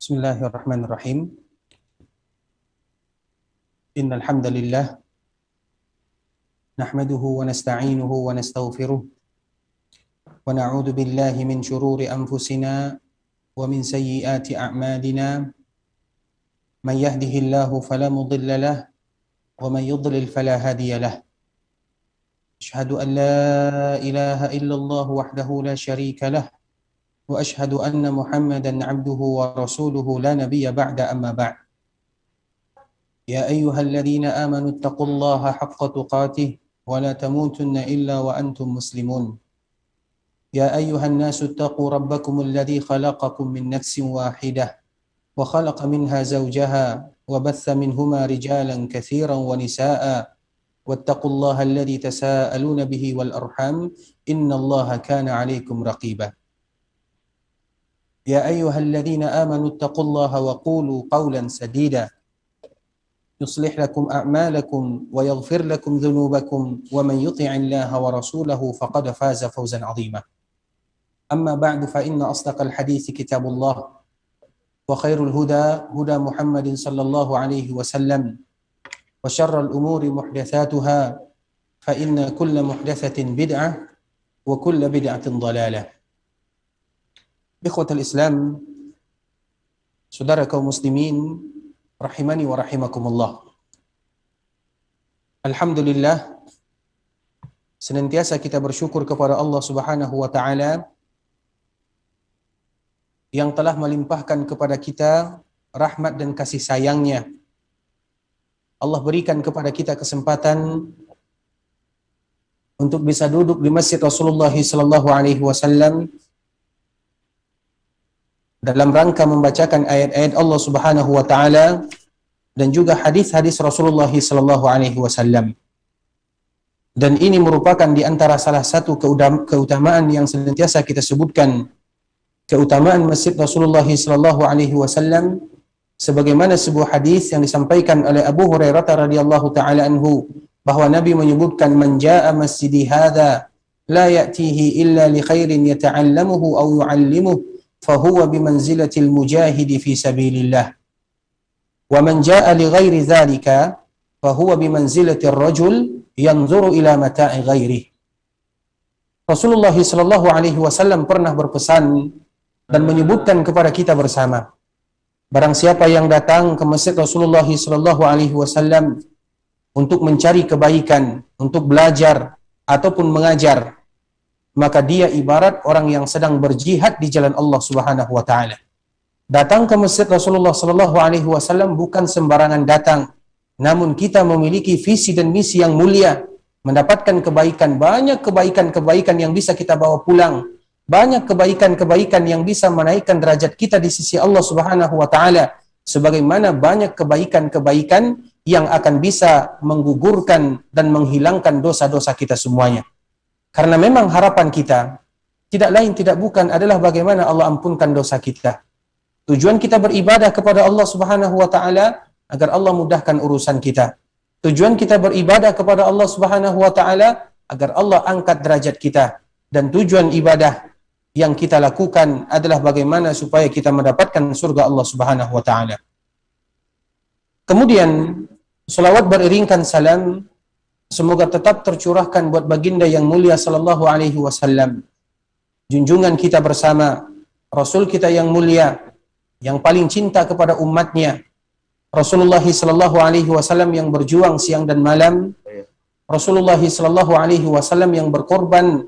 Bismillahirrahmanirrahim. Innal hamdalillah nahmaduhu wa nasta'inuhu wa nastaghfiruh wa na'udzu billahi min shururi anfusina wa min sayyiati a'malina. Man yahdihillahu fala mudilla lahu wa man yudlil fala hadiya lahu. Asyhadu an la ilaha illallah wahdahu la syarika lahu wa asyhadu anna Muhammadan 'abduhu wa rasuluhu la nabiyya ba'da amma ba'd. يا أيها الذين آمنوا اتقوا الله حق تقاته ولا تموتن إلا وأنتم مسلمون. يا أيها الناس اتقوا ربكم الذي خلقكم من نفس واحدة وخلق منها زوجها وبث منهما رجالا كثيرا ونساء واتقوا الله الذي تساءلون به والأرحام إن الله كان عليكم رقيبا. يا أيها الذين آمنوا اتقوا الله وقولوا قولا سديدا يصلح لكم أعمالكم ويغفر لكم ذنوبكم ومن يطع الله ورسوله فقد فاز فوزا عظيما. أما بعد فإن أصدق الحديث كتاب الله وخير الهدى هدى محمد صلى الله عليه وسلم وشر الأمور محدثاتها فإن كل محدثة بدعة وكل بدعة ضلالة. إخوة الإسلام, saudara kaum muslimin rahimani wa rahimakumullah. Alhamdulillah, senantiasa kita bersyukur kepada Allah Subhanahu wa taala yang telah melimpahkan kepada kita rahmat dan kasih sayang-Nya. Allah berikan kepada kita kesempatan untuk bisa duduk di Masjid Rasulullah sallallahu alaihi wasallam dalam rangka membacakan ayat-ayat Allah Subhanahu wa taala dan juga hadis-hadis Rasulullah sallallahu alaihi wasallam. Dan ini merupakan di antara salah satu keutamaan yang senantiasa kita sebutkan, keutamaan Masjid Rasulullah sallallahu alaihi wasallam, sebagaimana sebuah hadis yang disampaikan oleh Abu Hurairah radhiyallahu taala anhu bahwa Nabi menyebutkan, man jaa masjidi hadza la ya'tihi illa li khairin yata'allamuhu aw yu'allimuhu fahuwa bimanzilatil mujahidi fi sabilillah wa man jaa li ghairi dzalika fahuwa bimanzilatir rajul yanzuru ila mata'i ghairihi. Rasulullah sallallahu alaihi wasallam pernah berpesan dan menyebutkan kepada kita bersama, barang siapa yang datang ke Masjid Rasulullah sallallahu alaihi wasallam untuk mencari kebaikan, untuk belajar ataupun mengajar, maka dia ibarat orang yang sedang berjihad di jalan Allah Subhanahu wa taala. Datang ke Masjid Rasulullah sallallahu alaihi wasallam bukan sembarangan datang, namun kita memiliki visi dan misi yang mulia, mendapatkan kebaikan, banyak kebaikan-kebaikan yang bisa kita bawa pulang, banyak kebaikan-kebaikan yang bisa menaikkan derajat kita di sisi Allah Subhanahu wa taala, sebagaimana banyak kebaikan-kebaikan yang akan bisa menggugurkan dan menghilangkan dosa-dosa kita semuanya. Karena memang harapan kita tidak lain tidak bukan adalah bagaimana Allah ampunkan dosa kita. Tujuan kita beribadah kepada Allah Subhanahu wa taala agar Allah mudahkan urusan kita. Tujuan kita beribadah kepada Allah Subhanahu wa taala agar Allah angkat derajat kita. Dan tujuan ibadah yang kita lakukan adalah bagaimana supaya kita mendapatkan surga Allah Subhanahu wa taala. Kemudian selawat beriringkan salam semoga tetap tercurahkan buat baginda yang mulia sallallahu alaihi wasallam, junjungan kita bersama, Rasul kita yang mulia, yang paling cinta kepada umatnya, Rasulullah sallallahu alaihi wasallam yang berjuang siang dan malam, Rasulullah sallallahu alaihi wasallam yang berkorban,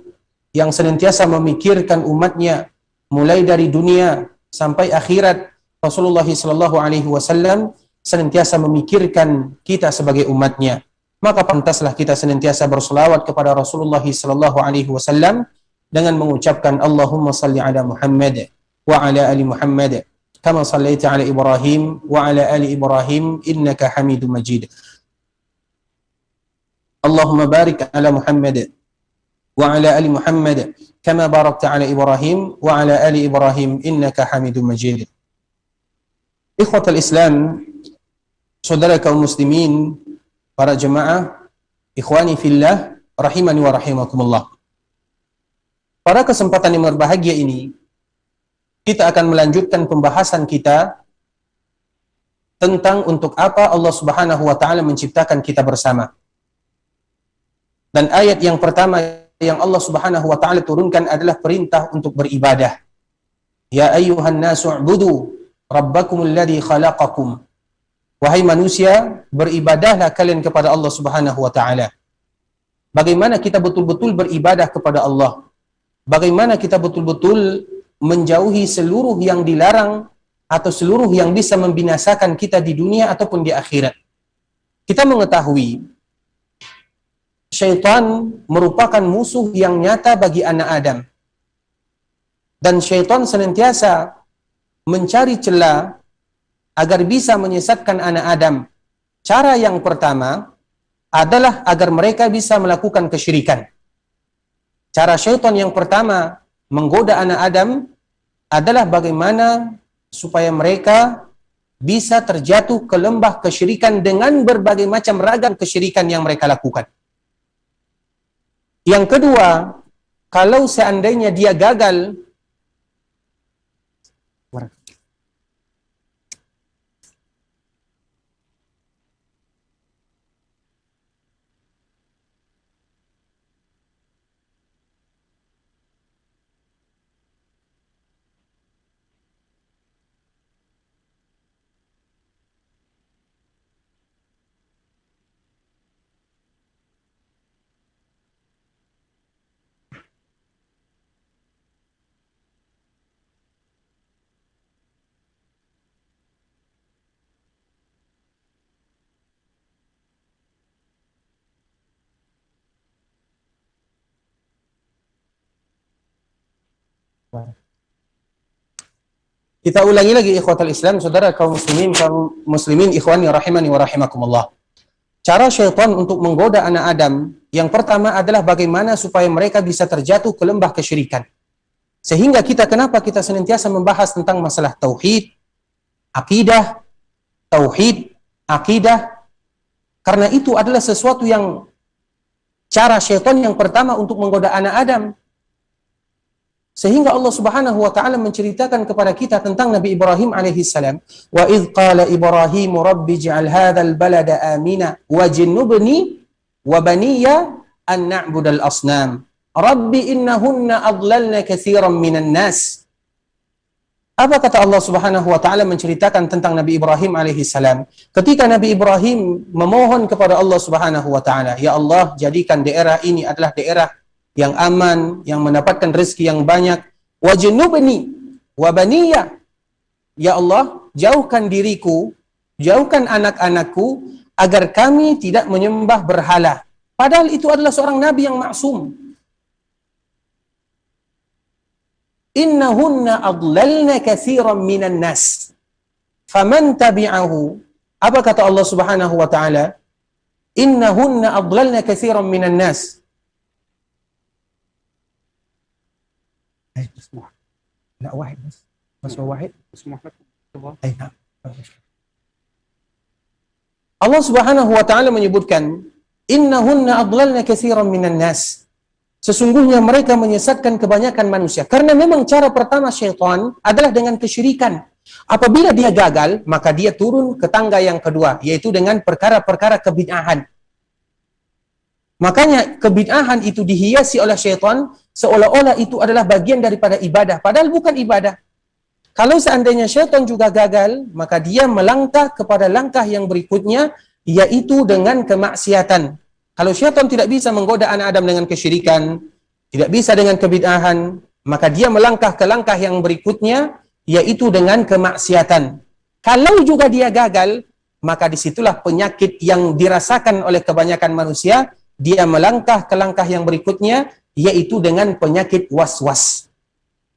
yang senantiasa memikirkan umatnya mulai dari dunia sampai akhirat. Rasulullah sallallahu alaihi wasallam senantiasa memikirkan kita sebagai umatnya. Maka pantaslah kita senantiasa berselawat kepada Rasulullah sallallahu alaihi wasallam dengan mengucapkan Allahumma salli ala Muhammad wa ala ali Muhammad kama sallaita ala Ibrahim wa ala ali Ibrahim innaka Hamidum Majid. Allahumma barik ala Muhammad wa ala ali Muhammad kama barakta ala Ibrahim wa ala ali Ibrahim innaka Hamidum Majid. Ikhwatal Islam, saudara kaum muslimin, para jemaah, ikhwani fillah, rahimani wa rahimakumullah. Pada kesempatan yang berbahagia ini, kita akan melanjutkan pembahasan kita tentang untuk apa Allah Subhanahu wa taala menciptakan kita bersama. Dan ayat yang pertama yang Allah Subhanahu wa taala turunkan adalah perintah untuk beribadah. Ya ayyuhan nasu ubudu rabbakumul ladzi khalaqakum. Wahai manusia, beribadahlah kalian kepada Allah Subhanahu wa taala. Bagaimana kita betul-betul beribadah kepada Allah? Bagaimana kita betul-betul menjauhi seluruh yang dilarang atau seluruh yang bisa membinasakan kita di dunia ataupun di akhirat? Kita mengetahui syaitan merupakan musuh yang nyata bagi anak Adam. Dan syaitan senantiasa mencari celah agar bisa menyesatkan anak Adam. Cara yang pertama adalah agar mereka bisa melakukan kesyirikan. Cara syaitan yang pertama menggoda anak Adam adalah bagaimana supaya mereka bisa terjatuh ke lembah kesyirikan dengan berbagai macam ragam kesyirikan yang mereka lakukan. Yang kedua, kalau seandainya dia gagal, kita ulangi lagi ikhwatal Islam, saudara kaum muslimin ikhwani rahimani wa rahimakumullah. Cara syaitan untuk menggoda anak Adam, yang pertama adalah bagaimana supaya mereka bisa terjatuh ke lembah kesyirikan. Sehingga kenapa kita senantiasa membahas tentang masalah tauhid, akidah, karena itu adalah sesuatu yang cara syaitan yang pertama untuk menggoda anak Adam. Sehingga Allah Subhanahu wa taala menceritakan kepada kita tentang Nabi Ibrahim alaihi salam, wa idz qala Ibrahim rabbi ij'al hadzal balada amina wajnubni wa baniya an na'budal asnam rabbi innahunna adlalna katsiran minan nas. Apa kata Allah Subhanahu wa taala menceritakan tentang Nabi Ibrahim alaihi salam ketika Nabi Ibrahim memohon kepada Allah Subhanahu wa taala, ya Allah, jadikan daerah ini adalah daerah yang aman, yang mendapatkan rezeki yang banyak. Wajnubni wa baniya. Ya Allah, jauhkan diriku, jauhkan anak-anakku agar kami tidak menyembah berhala. Padahal itu adalah seorang nabi yang maksum. Innahunna adlalna katsiran minan nas. Faman tabi'ahu. Apa kata Allah Subhanahu wa taala? Innahunna adlalna katsiran minan nas. مسموح لا واحد بس هو واحد مسموح لكم اي نعم. Allah Subhanahu wa taala menyebutkan innahunna adlalna katsiran minan nas. Sesungguhnya mereka menyesatkan kebanyakan manusia. Karena memang cara pertama syaitan adalah dengan kesyirikan. Apabila dia gagal, maka dia turun ke tangga yang kedua, yaitu dengan perkara-perkara kebid'ahan. Makanya kebid'ahan itu dihiasi oleh syaitan seolah-olah itu adalah bagian daripada ibadah. Padahal bukan ibadah. Kalau seandainya syaitan juga gagal, maka dia melangkah kepada langkah yang berikutnya, yaitu dengan kemaksiatan. Kalau syaitan tidak bisa menggoda anak Adam dengan kesyirikan, tidak bisa dengan kebid'ahan, maka dia melangkah ke langkah yang berikutnya, yaitu dengan kemaksiatan. Kalau juga dia gagal, maka disitulah penyakit yang dirasakan oleh kebanyakan manusia. Dia melangkah ke langkah yang berikutnya, yaitu dengan penyakit was-was.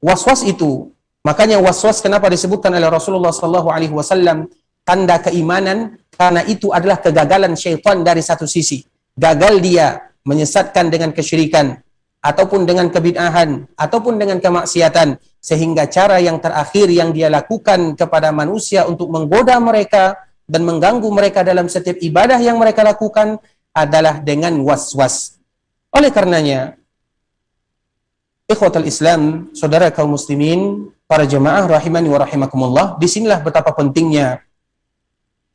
Was-was itu, makanya was-was kenapa disebutkan oleh Rasulullah SAW tanda keimanan, karena itu adalah kegagalan syaitan dari satu sisi. Gagal dia menyesatkan dengan kesyirikan, ataupun dengan kebid'ahan, ataupun dengan kemaksiatan, sehingga cara yang terakhir yang dia lakukan kepada manusia untuk menggoda mereka dan mengganggu mereka dalam setiap ibadah yang mereka lakukan adalah dengan was-was. Oleh karenanya, ikhwatal Islam, saudara kaum muslimin, para jemaah rahimani wa rahimakumullah, disinilah betapa pentingnya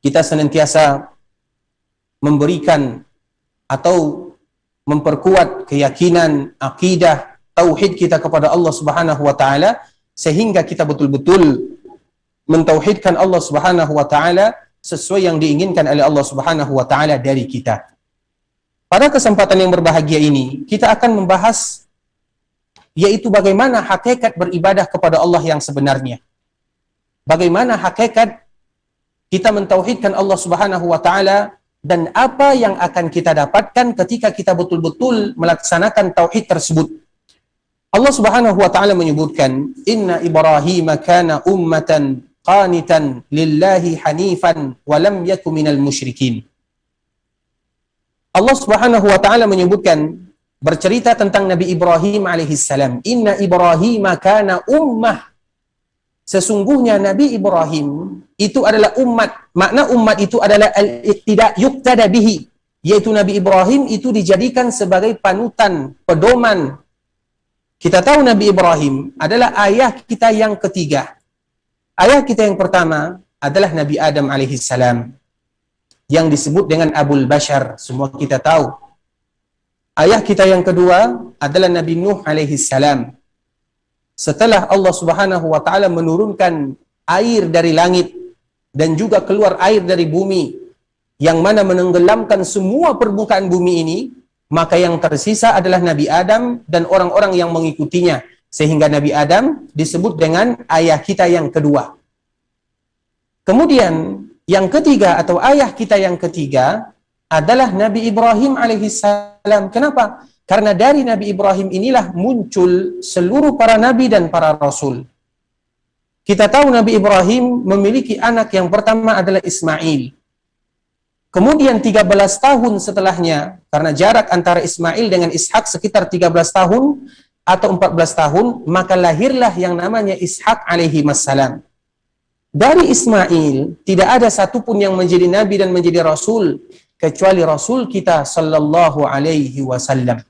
kita senantiasa memberikan atau memperkuat keyakinan, akidah, tauhid kita kepada Allah Subhanahu wa taala sehingga kita betul-betul mentauhidkan Allah Subhanahu wa taala sesuai yang diinginkan oleh Allah Subhanahu wa taala dari kita. Pada kesempatan yang berbahagia ini, kita akan membahas yaitu bagaimana hakikat beribadah kepada Allah yang sebenarnya. Bagaimana hakikat kita mentauhidkan Allah Subhanahu wa taala dan apa yang akan kita dapatkan ketika kita betul-betul melaksanakan tauhid tersebut. Allah Subhanahu wa taala menyebutkan, "Inna Ibrahim kana ummatan qanitan lillahi hanifan wa lam yakun minal musyrikin." Allah Subhanahu wa taala menyebutkan, bercerita tentang Nabi Ibrahim alaihissalam, "Inna Ibrahim kana ummah." Sesungguhnya Nabi Ibrahim itu adalah umat. Makna umat itu adalah al-iqtida yuqtada bihi, yaitu Nabi Ibrahim itu dijadikan sebagai panutan, pedoman. Kita tahu Nabi Ibrahim adalah ayah kita yang ketiga. Ayah kita yang pertama adalah Nabi Adam alaihissalam, yang disebut dengan Abul Bashar, semua kita tahu. Ayah kita yang kedua adalah Nabi Nuh alaihissalam. Setelah Allah Subhanahu wa taala menurunkan air dari langit dan juga keluar air dari bumi yang mana menenggelamkan semua permukaan bumi ini, maka yang tersisa adalah Nabi Adam dan orang-orang yang mengikutinya, sehingga Nabi Adam disebut dengan ayah kita yang kedua. Kemudian yang ketiga atau ayah kita yang ketiga adalah Nabi Ibrahim alaihissalam. Kenapa? Karena dari Nabi Ibrahim inilah muncul seluruh para nabi dan para rasul. Kita tahu Nabi Ibrahim memiliki anak yang pertama adalah Ismail. Kemudian 13 tahun setelahnya, karena jarak antara Ismail dengan Ishak sekitar 13 tahun atau 14 tahun, maka lahirlah yang namanya Ishak alaihi wassalam. Dari Ismail tidak ada satupun yang menjadi nabi dan menjadi rasul kecuali Rasul kita sallallahu alaihi wasallam.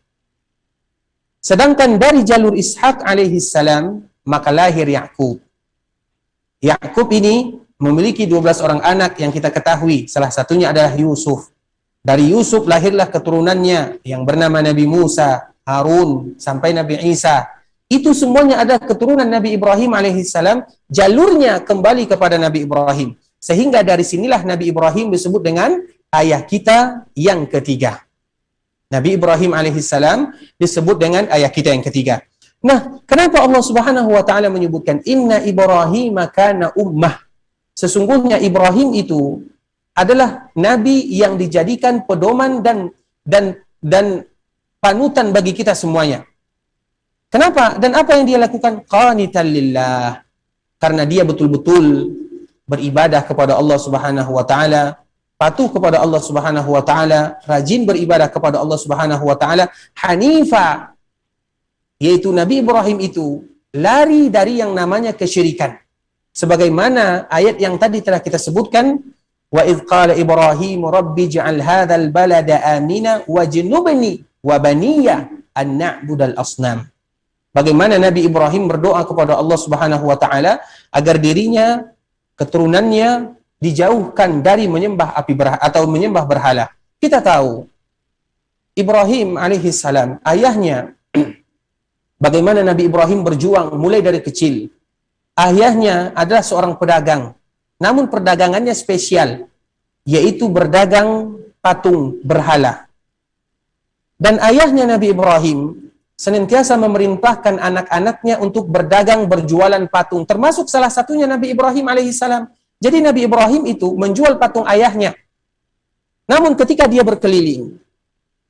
Sedangkan dari jalur Ishak alaihi salam, maka lahir Yakub. Yakub ini memiliki 12 orang anak yang kita ketahui. Salah satunya adalah Yusuf. Dari Yusuf lahirlah keturunannya yang bernama Nabi Musa, Harun, sampai Nabi Isa. Itu semuanya ada keturunan Nabi Ibrahim alaihi salam, jalurnya kembali kepada Nabi Ibrahim. Sehingga dari sinilah Nabi Ibrahim disebut dengan ayah kita yang ketiga. Nabi Ibrahim alaihissalam disebut dengan ayah kita yang ketiga. Nah, kenapa Allah Subhanahu wa taala menyebutkan Inna Ibrahim kana ummah? Sesungguhnya Ibrahim itu adalah nabi yang dijadikan pedoman dan panutan bagi kita semuanya. Kenapa? Dan apa yang dia lakukan? Qanitan lillah. Karena dia betul-betul beribadah kepada Allah Subhanahu wa taala, patuh kepada Allah Subhanahu wa taala, rajin beribadah kepada Allah Subhanahu wa taala, hanifa, yaitu Nabi Ibrahim itu lari dari yang namanya kesyirikan. Sebagaimana ayat yang tadi telah kita sebutkan, wa idz qala Ibrahim rabbi ij'al hadzal balada amina wajnubni wa baniya an na'budal asnam. Bagaimana Nabi Ibrahim berdoa kepada Allah Subhanahu wa taala agar dirinya, keturunannya dijauhkan dari menyembah api berhala atau menyembah berhala. Kita tahu Ibrahim alaihissalam, ayahnya, bagaimana Nabi Ibrahim berjuang mulai dari kecil. Ayahnya adalah seorang pedagang, namun perdagangannya spesial, yaitu berdagang patung berhala. Dan ayahnya Nabi Ibrahim senantiasa memerintahkan anak-anaknya untuk berdagang berjualan patung, termasuk salah satunya Nabi Ibrahim alaihissalam. Jadi Nabi Ibrahim itu menjual patung ayahnya. Namun ketika dia berkeliling,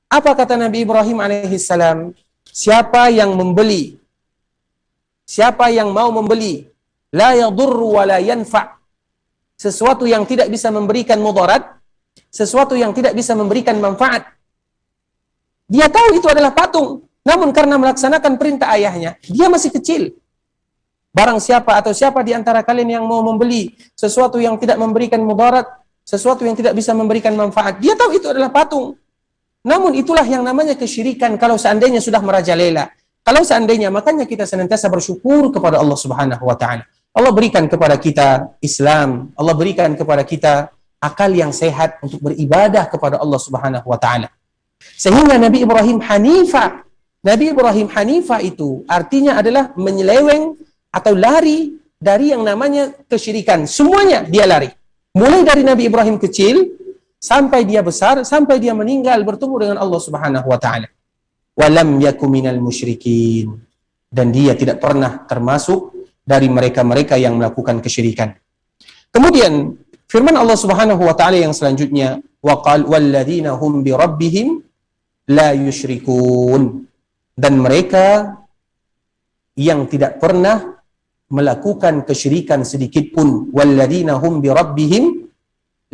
apa kata Nabi Ibrahim alaihissalam? Siapa yang membeli, siapa yang mau membeli, la yadurru wa la yanfa', sesuatu yang tidak bisa memberikan mudarat, sesuatu yang tidak bisa memberikan manfaat. Dia tahu itu adalah patung, namun karena melaksanakan perintah ayahnya, dia masih kecil. Barang siapa atau siapa di antara kalian yang mau membeli sesuatu yang tidak memberikan mudarat, sesuatu yang tidak bisa memberikan manfaat, dia tahu itu adalah patung. Namun itulah yang namanya kesyirikan kalau seandainya sudah merajalela. Kalau seandainya, makanya kita senantiasa bersyukur kepada Allah Subhanahu wa taala. Allah berikan kepada kita Islam, Allah berikan kepada kita akal yang sehat untuk beribadah kepada Allah Subhanahu wa taala. Sehingga Nabi Ibrahim Hanifah. Nabi Ibrahim Hanifah itu artinya adalah menyeleweng atau lari dari yang namanya kesyirikan. Semuanya dia lari. Mulai dari Nabi Ibrahim kecil sampai dia besar, sampai dia meninggal bertemu dengan Allah Subhanahu wa taala. Walam yakum minal musyrikin. Dan dia tidak pernah termasuk dari mereka-mereka yang melakukan kesyirikan. Kemudian firman Allah Subhanahu wa taala yang selanjutnya, waqal walladzina hum bi rabbihim la yusyrikun. Dan mereka yang tidak pernah melakukan kesyirikan sedikit pun, walladzina hum bi rabbihim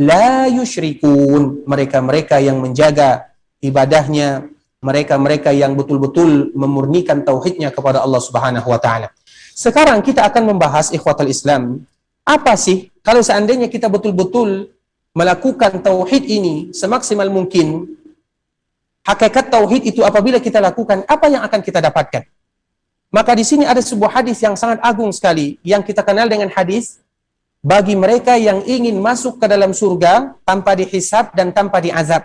la yusyrikun. Mereka-mereka yang menjaga ibadahnya, mereka-mereka yang betul-betul memurnikan tauhidnya kepada Allah Subhanahu wa taala. Sekarang kita akan membahas ikhwatul Islam, apa sih kalau seandainya kita betul-betul melakukan tauhid ini semaksimal mungkin? Hakikat tauhid itu apabila kita lakukan, apa yang akan kita dapatkan? Maka di sini ada sebuah hadis yang sangat agung sekali yang kita kenal dengan hadis bagi mereka yang ingin masuk ke dalam surga tanpa dihisab dan tanpa diazab.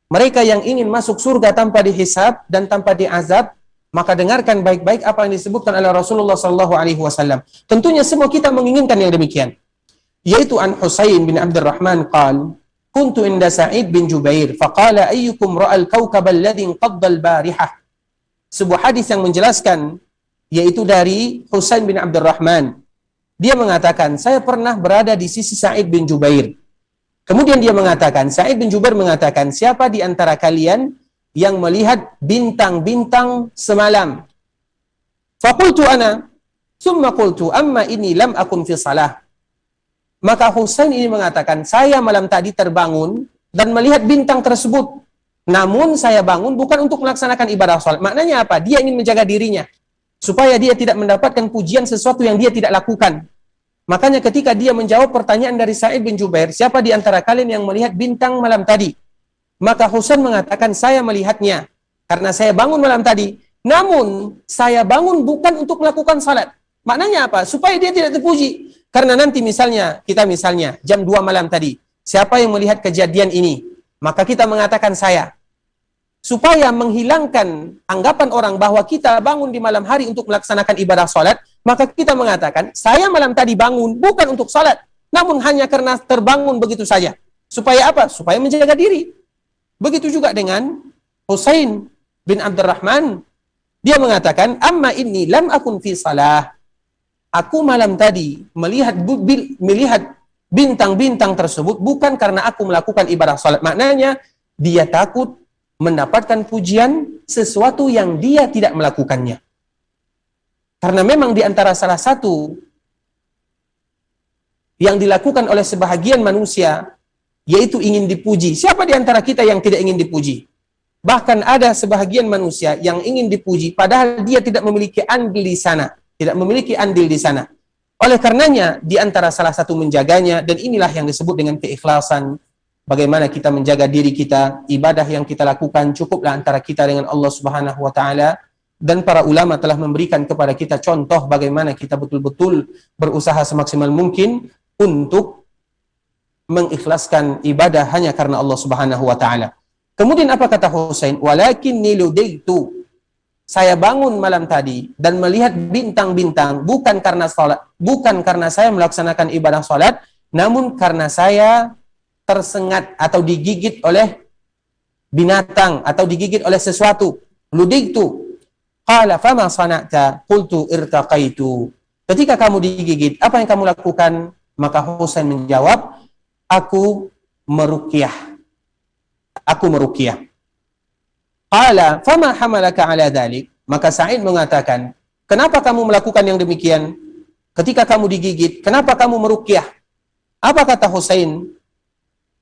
Mereka yang ingin masuk surga tanpa dihisab dan tanpa diazab, maka dengarkan baik-baik apa yang disebutkan oleh Rasulullah SAW. Tentunya semua kita menginginkan yang demikian. Yaitu an Husain bin Abdurrahman qal, kuntu inda Sa'id bin Jubair, faqala ayyukum ra'al kawkab alladhi inqadda al-barihah. Sebuah hadis yang menjelaskan, yaitu dari Husain bin Abdurrahman. Dia mengatakan, saya pernah berada di sisi Sa'id bin Jubair. Kemudian dia mengatakan, Sa'id bin Jubair mengatakan, siapa di antara kalian yang melihat bintang-bintang semalam? Faqultu ana, summa qultu, amma ini lam akun fi salah. Maka Husain ini mengatakan, saya malam tadi terbangun dan melihat bintang tersebut. Namun saya bangun bukan untuk melaksanakan ibadah salat. Maknanya apa? Dia ingin menjaga dirinya, supaya dia tidak mendapatkan pujian sesuatu yang dia tidak lakukan. Makanya ketika dia menjawab pertanyaan dari Sa'id bin Jubair, siapa di antara kalian yang melihat bintang malam tadi? Maka Husain mengatakan, saya melihatnya karena saya bangun malam tadi. Namun saya bangun bukan untuk melakukan salat. Maknanya apa? Supaya dia tidak terpuji. Karena nanti kita misalnya jam 2 malam tadi, siapa yang melihat kejadian ini? Maka kita mengatakan saya. Supaya menghilangkan anggapan orang bahwa kita bangun di malam hari untuk melaksanakan ibadah salat, maka kita mengatakan, saya malam tadi bangun bukan untuk salat, namun hanya karena terbangun begitu saja. Supaya apa? Supaya menjaga diri. Begitu juga dengan Husain bin Abdurrahman. Dia mengatakan, amma inni lam akun fi salah. Aku malam tadi melihat bintang-bintang tersebut bukan karena aku melakukan ibadah salat. Maknanya, dia takut mendapatkan pujian sesuatu yang dia tidak melakukannya. Karena memang di antara salah satu yang dilakukan oleh sebahagian manusia, yaitu ingin dipuji. Siapa di antara kita yang tidak ingin dipuji? Bahkan ada sebahagian manusia yang ingin dipuji, padahal dia tidak memiliki andil di sana. Tidak memiliki andil di sana. Oleh karenanya, di antara salah satu menjaganya, dan inilah yang disebut dengan keikhlasan, bagaimana kita menjaga diri kita, ibadah yang kita lakukan cukuplah antara kita dengan Allah Subhanahu wa taala, dan para ulama telah memberikan kepada kita contoh bagaimana kita betul-betul berusaha semaksimal mungkin untuk mengikhlaskan ibadah hanya karena Allah Subhanahu wa taala. Kemudian apa kata Husain? Walakinni ludaitu. Saya bangun malam tadi dan melihat bintang-bintang bukan karena salat, bukan karena saya melaksanakan ibadah salat, namun karena saya tersengat atau digigit oleh binatang atau digigit oleh sesuatu. Ludaitu. Qala fama sana'ta? Qultu irtaqaitu. Ketika kamu digigit, apa yang kamu lakukan? Maka Husain menjawab, aku meruqyah. Aku meruqyah. Qala fama hamalaka ala dhalik? Maka Sa'id mengatakan, kenapa kamu melakukan yang demikian? Ketika kamu digigit, kenapa kamu meruqyah? Apa kata Husain?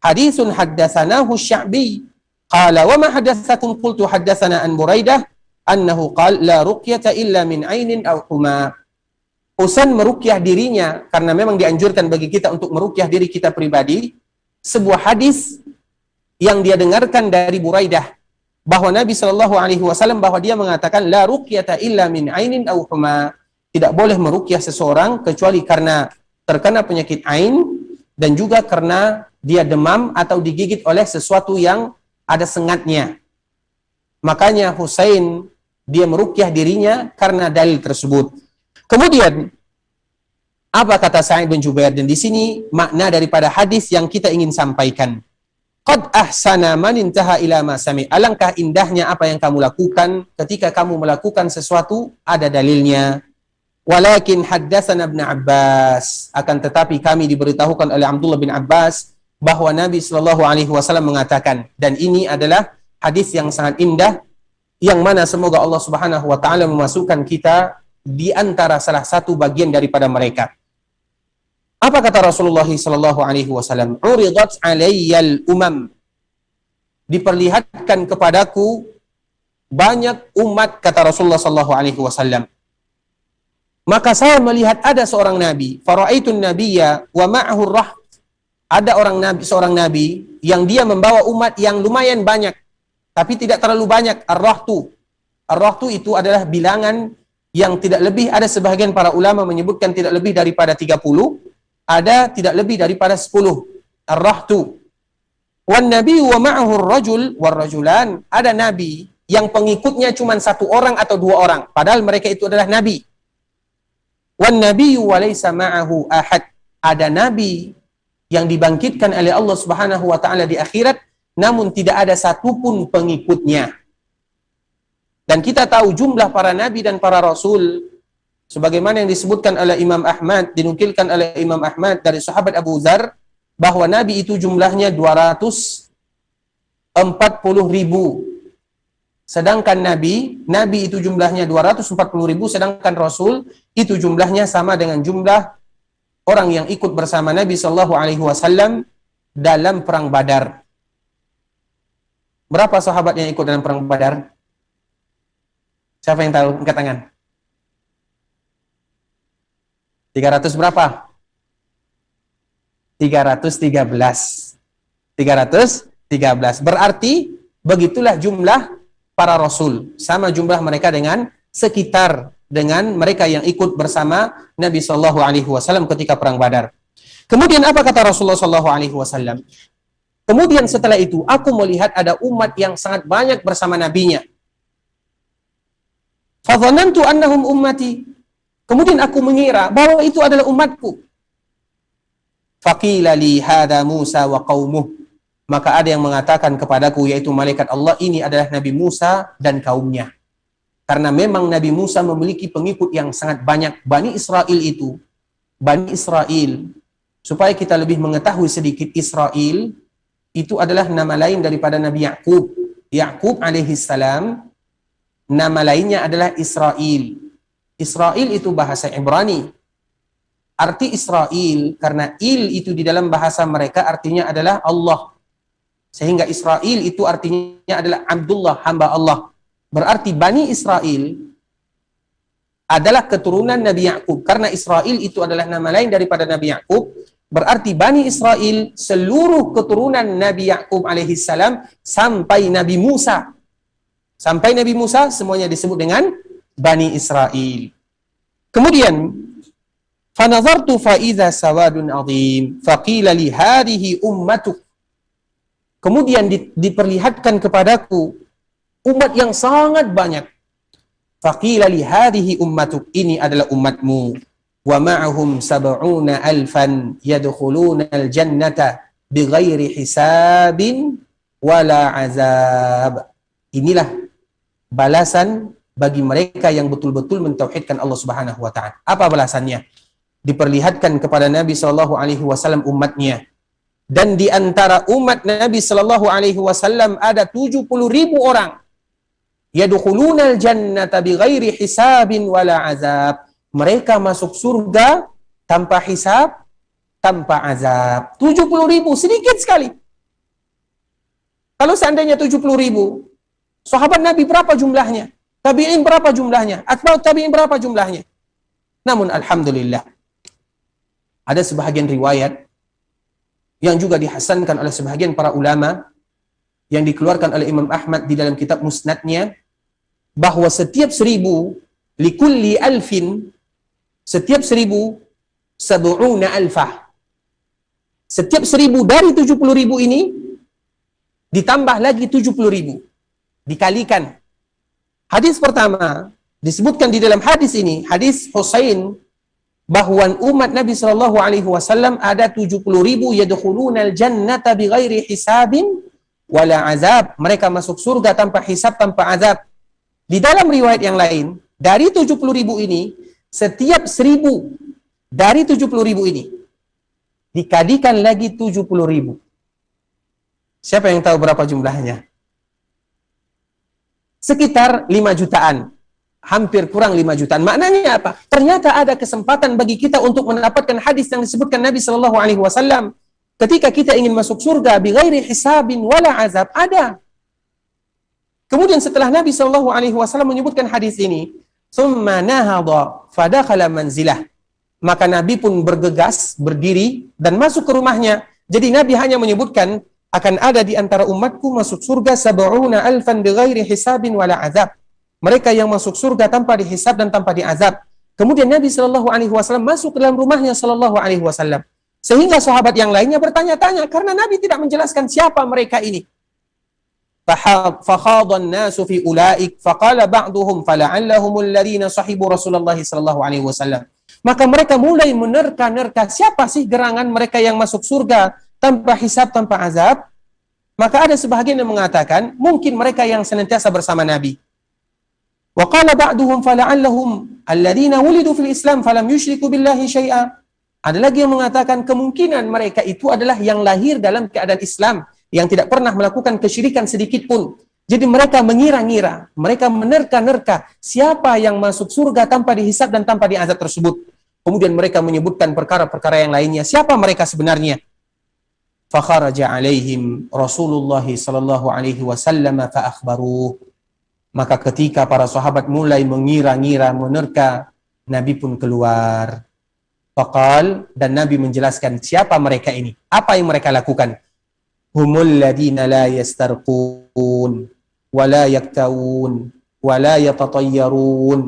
Hadithun haddatsanahu Sya'bi. Qala wa ma haddatsakum? Qultu haddatsana an Buraidah annahu qala la ruqyata illa min ainin aw huma. Husain meruqyah dirinya karena memang dianjurkan bagi kita untuk meruqyah diri kita pribadi. Sebuah hadis yang dia dengarkan dari Buraidah bahwa Nabi Shallallahu alaihi wasallam bahwa dia mengatakan la ruqyata illa min ainin aw huma. Tidak boleh meruqyah seseorang kecuali karena terkena penyakit ain dan juga karena dia demam atau digigit oleh sesuatu yang ada sengatnya. Makanya Husain dia meruqyah dirinya karena dalil tersebut. Kemudian apa kata Sa'id bin Jubair, dan di sini makna daripada hadis yang kita ingin sampaikan. Qad ahsana man intaha ila ma sami. Alangkah indahnya apa yang kamu lakukan ketika kamu melakukan sesuatu ada dalilnya. Walakin haddatsana Ibnu Abbas, akan tetapi kami diberitahukan oleh Abdullah bin Abbas bahwa Nabi sallallahu alaihi wasallam mengatakan, dan ini adalah hadis yang sangat indah yang mana semoga Allah Subhanahu wa taala memasukkan kita di antara salah satu bagian daripada mereka. Apa kata Rasulullah sallallahu alaihi wasallam? Uridat alayyal umam. Diperlihatkan kepadaku banyak umat, kata Rasulullah sallallahu alaihi wasallam. Maka saya melihat ada seorang nabi, faraaitun nabiyya wa ma'ahu ar-raht. Ada seorang nabi yang dia membawa umat yang lumayan banyak, tapi tidak terlalu banyak. Ar-rahtu. Ar-rahtu itu adalah bilangan yang tidak lebih, ada sebahagian para ulama menyebutkan tidak lebih daripada 30, ada tidak lebih daripada 10. Ar-rahtu. Wan nabi wa ma'ahu ar-rajul war rajulan. Ada nabi yang pengikutnya cuma satu orang atau dua orang, padahal mereka itu adalah nabi. Wan nabiyyu wa laysa ma'ahu ahad. Ada nabi yang dibangkitkan oleh Allah Subhanahu wa taala di akhirat namun tidak ada satupun pengikutnya. Dan kita tahu jumlah para nabi dan para rasul sebagaimana yang disebutkan oleh Imam Ahmad, dinukilkan oleh Imam Ahmad dari sahabat Abu Dzar bahwa nabi itu jumlahnya 240.000. Sedangkan nabi itu jumlahnya 240.000, sedangkan rasul itu jumlahnya sama dengan jumlah orang yang ikut bersama Nabi sallallahu alaihi wasallam dalam perang Badar. Berapa sahabat yang ikut dalam perang Badar? Siapa yang tahu? Angkat tangan. 300 berapa? 313. 313. Berarti begitulah jumlah para rasul, sama jumlah mereka dengan sekitar dengan mereka yang ikut bersama Nabi sallallahu alaihi wasallam ketika perang Badar. Kemudian apa kata Rasulullah sallallahu alaihi wasallam? Kemudian setelah itu aku melihat ada umat yang sangat banyak bersama nabinya. Fa dhanantu annahum ummati. Kemudian aku mengira bahwa itu adalah umatku. Faqila li hadza Musa wa qaumuh. Maka ada yang mengatakan kepadaku, yaitu malaikat Allah, ini adalah Nabi Musa dan kaumnya. Karena memang Nabi Musa memiliki pengikut yang sangat banyak. Bani Israel, supaya kita lebih mengetahui sedikit, Israel itu adalah nama lain daripada Nabi Ya'qub. Ya'qub alaihi salam, nama lainnya adalah Israel. Israel itu bahasa Ibrani. Arti Israel, karena il itu di dalam bahasa mereka artinya adalah Allah. Sehingga Israel itu artinya adalah Abdullah, hamba Allah. Berarti Bani Israel adalah keturunan Nabi Ya'qub. Karena Israel itu adalah nama lain daripada Nabi Ya'qub, berarti Bani Israel seluruh keturunan Nabi Ya'qub alaihi salam sampai Nabi Musa. Sampai Nabi Musa semuanya disebut dengan Bani Israel. Kemudian fanazartu fa idza sawadun azim faqila li hadhihi ummatuk. Kemudian diperlihatkan kepadaku umat yang sangat banyak. Faqila li hadhihi ummatuk, ini adalah umatmu. Wa ma'ahum sab'una alfan yadkhuluna al-jannata bighairi hisabin wala azab. Inilah balasan bagi mereka yang betul-betul mentauhidkan Allah Subhanahu wa taala. Apa balasannya? Diperlihatkan kepada Nabi sallallahu alaihi wasallam umatnya. Dan di antara umat Nabi sallallahu alaihi wasallam ada 70.000 orang. Yadkhulunal jannata bighairi hisabin wala azab. Mereka masuk surga tanpa hisab, tanpa azab. 70.000, sedikit sekali. Kalau seandainya 70.000, sahabat Nabi berapa jumlahnya? Tabi'in berapa jumlahnya? Atba'ut tabi'in berapa jumlahnya? Namun alhamdulillah, ada sebahagian riwayat yang juga dihasankan oleh sebahagian para ulama yang dikeluarkan oleh Imam Ahmad di dalam kitab Musnadnya, bahwa setiap 1.000 likulli alfin, setiap 1.000 sab'una alfah, Setiap 1000 dari 70.000 ini, ditambah lagi 70.000. Dikalikan. Hadis pertama, disebutkan di dalam hadis ini, hadis Husain, bahwa umat Nabi SAW ada 70.000 yadkhulunal jannata bighairi hisabin wala azab. Mereka masuk surga tanpa hisab, tanpa azab. Di dalam riwayat yang lain, dari 70.000 ini, setiap 1000 dari 70.000 ini, dikalikan lagi 70.000. Siapa yang tahu berapa jumlahnya? Sekitar 5 jutaan. Hampir kurang 5 jutaan. Maknanya apa? Ternyata ada kesempatan bagi kita untuk mendapatkan hadis yang disebutkan Nabi SAW. Ketika kita ingin masuk surga, bighairi hisabin wala azab, ada. Kemudian setelah Nabi SAW menyebutkan hadis ini, summa nahadha fadakhala manzilah. Maka Nabi pun bergegas, berdiri, dan masuk ke rumahnya. Jadi Nabi hanya menyebutkan, akan ada di antara umatku masuk surga 70,000 bighairi hisabin wala azab. Mereka yang masuk surga tanpa dihisab dan tanpa diazab. Kemudian Nabi SAW masuk ke dalam rumahnya SAW. Sehingga sahabat yang lainnya bertanya-tanya karena Nabi tidak menjelaskan siapa mereka ini. Fakhadhan nasu fi ulaik faqala ba'duhum fala'allahumul ladzina sahibu Rasulullah SAW. Maka mereka mulai menerka-nerka siapa sih gerangan mereka yang masuk surga tanpa hisab, tanpa azab. Maka ada sebahagian yang mengatakan mungkin mereka yang senantiasa bersama Nabi. Wa qala ba'duhum fala'allahum alladhina wulidu fil Islam falam yusyriku billahi syai'a. Ada lagi yang mengatakan kemungkinan mereka itu adalah yang lahir dalam keadaan Islam, yang tidak pernah melakukan kesyirikan sedikit pun. Jadi mereka mengira-ngira, mereka menerka-nerka siapa yang masuk surga tanpa dihisab dan tanpa diazab tersebut. Kemudian mereka menyebutkan perkara-perkara yang lainnya. Siapa mereka sebenarnya? Fa kharaja alaihim Rasulullah sallallahu alaihi wasallam fa akhbaruh. Maka ketika para sahabat mulai mengira-ngira, menerka, Nabi pun keluar. Faqal, dan Nabi menjelaskan siapa mereka ini. Apa yang mereka lakukan? Humul ladina la yastarqun, wa la yaktawun, wa la yatatayyarun,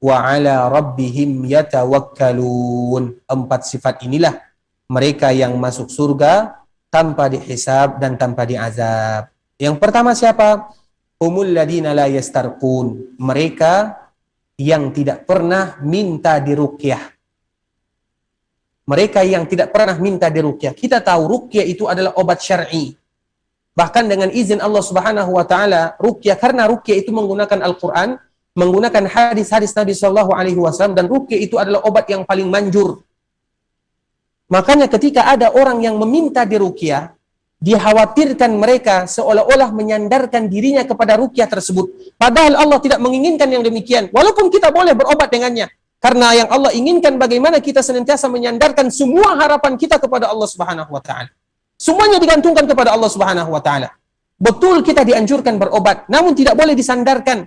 wa ala rabbihim yatawakkalun. 4 sifat inilah mereka yang masuk surga tanpa dihisab dan tanpa diazab. Yang pertama siapa? Humul ladina la yastarqun. Mereka yang tidak pernah minta diruqyah. Mereka yang tidak pernah minta diruqyah. Kita tahu ruqyah itu adalah obat syar'i. Bahkan dengan izin Allah Subhanahu wa taala, ruqyah, karena ruqyah itu menggunakan Al-Qur'an, menggunakan hadis-hadis Nabi sallallahu alaihi wasallam, dan ruqyah itu adalah obat yang paling manjur. Makanya ketika ada orang yang meminta diruqyah, dikhawatirkan mereka seolah-olah menyandarkan dirinya kepada ruqyah tersebut. Padahal Allah tidak menginginkan yang demikian. Walaupun kita boleh berobat dengannya. Karena yang Allah inginkan bagaimana kita senantiasa menyandarkan semua harapan kita kepada Allah Subhanahu wa taala. Semuanya digantungkan kepada Allah Subhanahu wa taala. Betul kita dianjurkan berobat, namun tidak boleh disandarkan.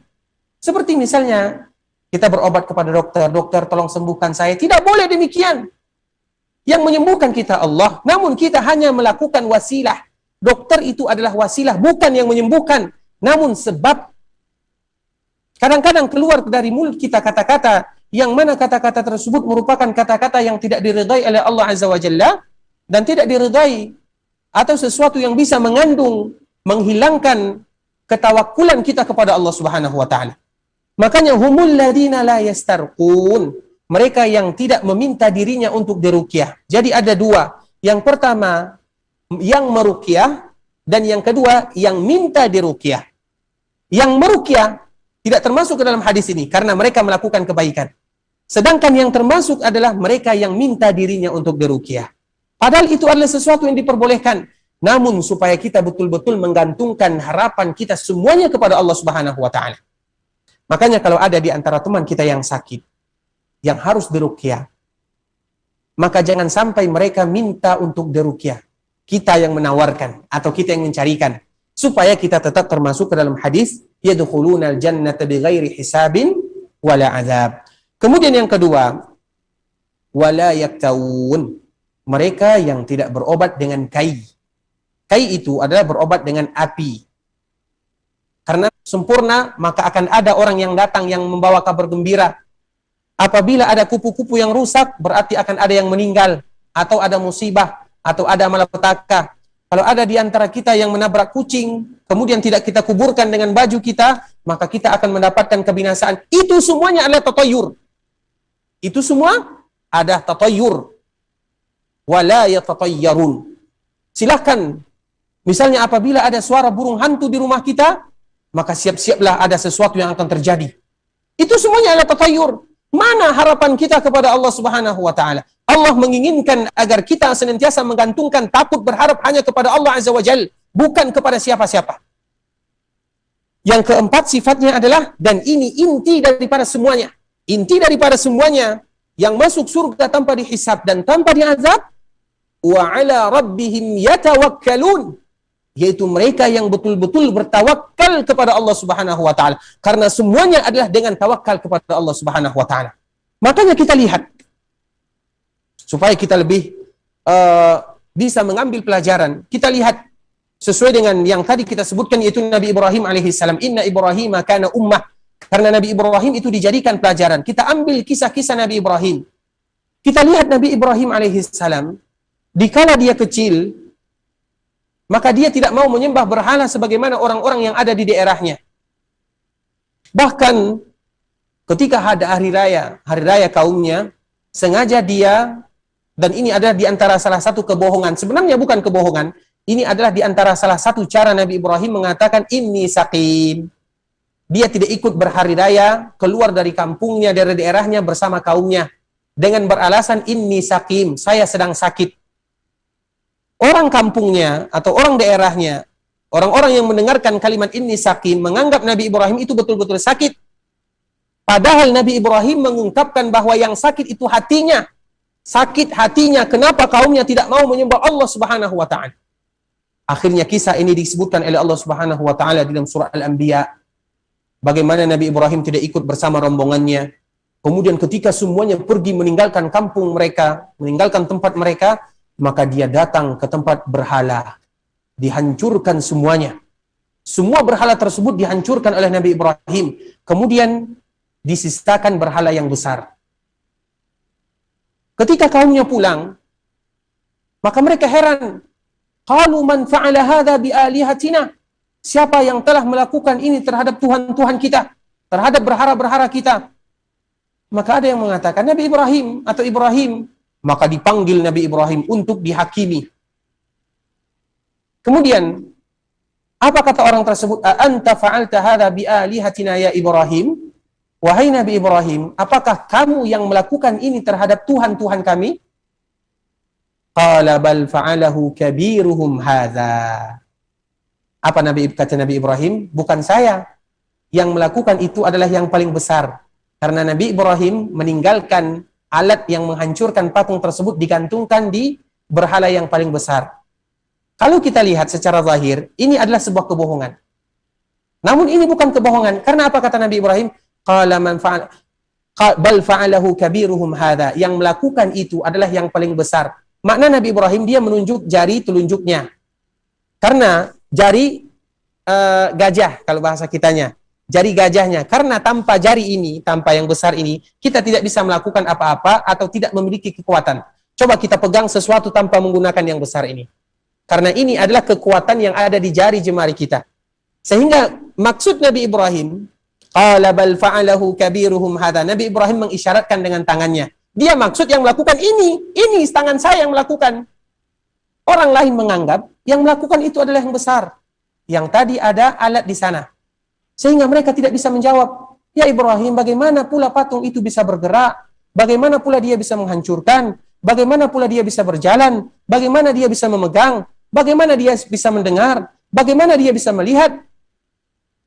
Seperti misalnya kita berobat kepada dokter, dokter tolong sembuhkan saya. Tidak boleh demikian. Yang menyembuhkan kita Allah, namun kita hanya melakukan wasilah. Dokter itu adalah wasilah, bukan yang menyembuhkan. Namun sebab kadang-kadang keluar dari mulut kita kata-kata yang mana kata-kata tersebut merupakan kata-kata yang tidak diridai oleh Allah Azza wa Jalla dan tidak diridai, atau sesuatu yang bisa mengandung, menghilangkan ketawakulan kita kepada Allah Subhanahu wa taala. Makanya humul ladina la yastarqun, mereka yang tidak meminta dirinya untuk diruqyah. Jadi ada 2. Yang pertama yang meruqyah, dan yang kedua yang minta diruqyah. Yang meruqyah tidak termasuk ke dalam hadis ini karena mereka melakukan kebaikan. Sedangkan yang termasuk adalah mereka yang minta dirinya untuk diruqyah. Padahal itu adalah sesuatu yang diperbolehkan. Namun supaya kita betul-betul menggantungkan harapan kita semuanya kepada Allah Subhanahu wa taala. Makanya kalau ada di antara teman kita yang sakit, yang harus diruqyah, maka jangan sampai mereka minta untuk diruqyah. Kita yang menawarkan atau kita yang mencarikan, supaya kita tetap termasuk ke dalam hadis yadkhulunal jannata bighairi hisabin wala azab. Kemudian yang kedua, wala yaktawun, mereka yang tidak berobat dengan kai. Kai itu adalah berobat dengan api. Karena sempurna, maka akan ada orang yang datang yang membawa kabar gembira. Apabila ada kupu-kupu yang rusak, berarti akan ada yang meninggal, atau ada musibah, atau ada malapetaka, kalau ada di antara kita yang menabrak kucing, kemudian tidak kita kuburkan dengan baju kita, maka kita akan mendapatkan kebinasaan. Itu semuanya adalah tatayur. Itu semua ada tatayur. Wala yatatayyarun. Silahkan, misalnya apabila ada suara burung hantu di rumah kita, maka siap-siaplah ada sesuatu yang akan terjadi. Itu semuanya adalah tatayur. Mana harapan kita kepada Allah Subhanahu wa Ta'ala? Allah menginginkan agar kita senantiasa menggantungkan, takut, berharap hanya kepada Allah Azza wa Jal, bukan kepada siapa-siapa. Yang keempat sifatnya adalah, dan ini inti daripada semuanya. Inti daripada semuanya, yang masuk surga tanpa dihisab dan tanpa diazab, wa ala rabbihim yatawakkalun, yaitu mereka yang betul-betul bertawakal kepada Allah Subhanahu wa Ta'ala. Karena semuanya adalah dengan tawakal kepada Allah Subhanahu wa Ta'ala. Makanya kita lihat, supaya kita lebih bisa mengambil pelajaran, kita lihat sesuai dengan yang tadi kita sebutkan, yaitu Nabi Ibrahim alaihissalam. Inna Ibrahim kana ummah. Karena Nabi Ibrahim itu dijadikan pelajaran. Kita ambil kisah-kisah Nabi Ibrahim. Kita lihat Nabi Ibrahim alaihissalam, dikala dia kecil, maka dia tidak mau menyembah berhala sebagaimana orang-orang yang ada di daerahnya. Bahkan ketika ada hari raya kaumnya, sengaja dia, dan ini adalah di antara salah satu kebohongan, sebenarnya bukan kebohongan, ini adalah di antara salah satu cara Nabi Ibrahim mengatakan inni saqim. Dia tidak ikut berhari raya, keluar dari kampungnya, dari daerahnya bersama kaumnya, dengan beralasan inni saqim, saya sedang sakit. Orang kampungnya atau orang daerahnya, orang-orang yang mendengarkan kalimat inni saqim, menganggap Nabi Ibrahim itu betul-betul sakit. Padahal Nabi Ibrahim mengungkapkan bahwa yang sakit itu hatinya. Sakit hatinya, kenapa kaumnya tidak mau menyembah Allah Subhanahu wa Ta'ala. Akhirnya kisah ini disebutkan oleh Allah Subhanahu wa Ta'ala dalam surah Al-Anbiya. Bagaimana Nabi Ibrahim tidak ikut bersama rombongannya. Kemudian ketika semuanya pergi meninggalkan kampung mereka, meninggalkan tempat mereka, maka dia datang ke tempat berhala. Dihancurkan semuanya. Semua berhala tersebut dihancurkan oleh Nabi Ibrahim. Kemudian disisakan berhala yang besar. Ketika kaumnya pulang, maka mereka heran. Qalu man fa'ala hadha bi alihatina? Siapa yang telah melakukan ini terhadap Tuhan-Tuhan kita, terhadap berhala-berhala kita? Maka ada yang mengatakan Nabi Ibrahim atau Ibrahim. Maka dipanggil Nabi Ibrahim untuk dihakimi. Kemudian, apa kata orang tersebut? Anta fa'alta hadha bi alihatina ya Ibrahim? Wahai Nabi Ibrahim, apakah kamu yang melakukan ini terhadap Tuhan-Tuhan kami? Qala bal fa'alahu kabiruhum hadha. Apa kata Nabi Ibrahim? Bukan saya. Yang melakukan itu adalah yang paling besar. Karena Nabi Ibrahim meninggalkan alat yang menghancurkan patung tersebut, digantungkan di berhala yang paling besar. Kalau kita lihat secara zahir, ini adalah sebuah kebohongan. Namun ini bukan kebohongan. Karena apa kata Nabi Ibrahim? Qala man fa'al bal fa'alahu kabiruhum hadha. Yang melakukan itu adalah yang paling besar. Makna Nabi Ibrahim, dia menunjuk jari telunjuknya. Karena jari gajah, kalau bahasa kitanya, jari gajahnya. Karena tanpa jari ini, tanpa yang besar ini, kita tidak bisa melakukan apa-apa atau tidak memiliki kekuatan. Coba kita pegang sesuatu tanpa menggunakan yang besar ini. Karena ini adalah kekuatan yang ada di jari jemari kita. Sehingga maksud Nabi Ibrahim, qala bal fa'alahu kabiruhum hadha. Nabi Ibrahim mengisyaratkan dengan tangannya. Dia maksud yang melakukan ini tangan saya yang melakukan. Orang lain menganggap yang melakukan itu adalah yang besar. Yang tadi ada alat di sana. Sehingga mereka tidak bisa menjawab. Ya Ibrahim, bagaimana pula patung itu bisa bergerak? Bagaimana pula dia bisa menghancurkan? Bagaimana pula dia bisa berjalan? Bagaimana dia bisa memegang? Bagaimana dia bisa mendengar? Bagaimana dia bisa melihat?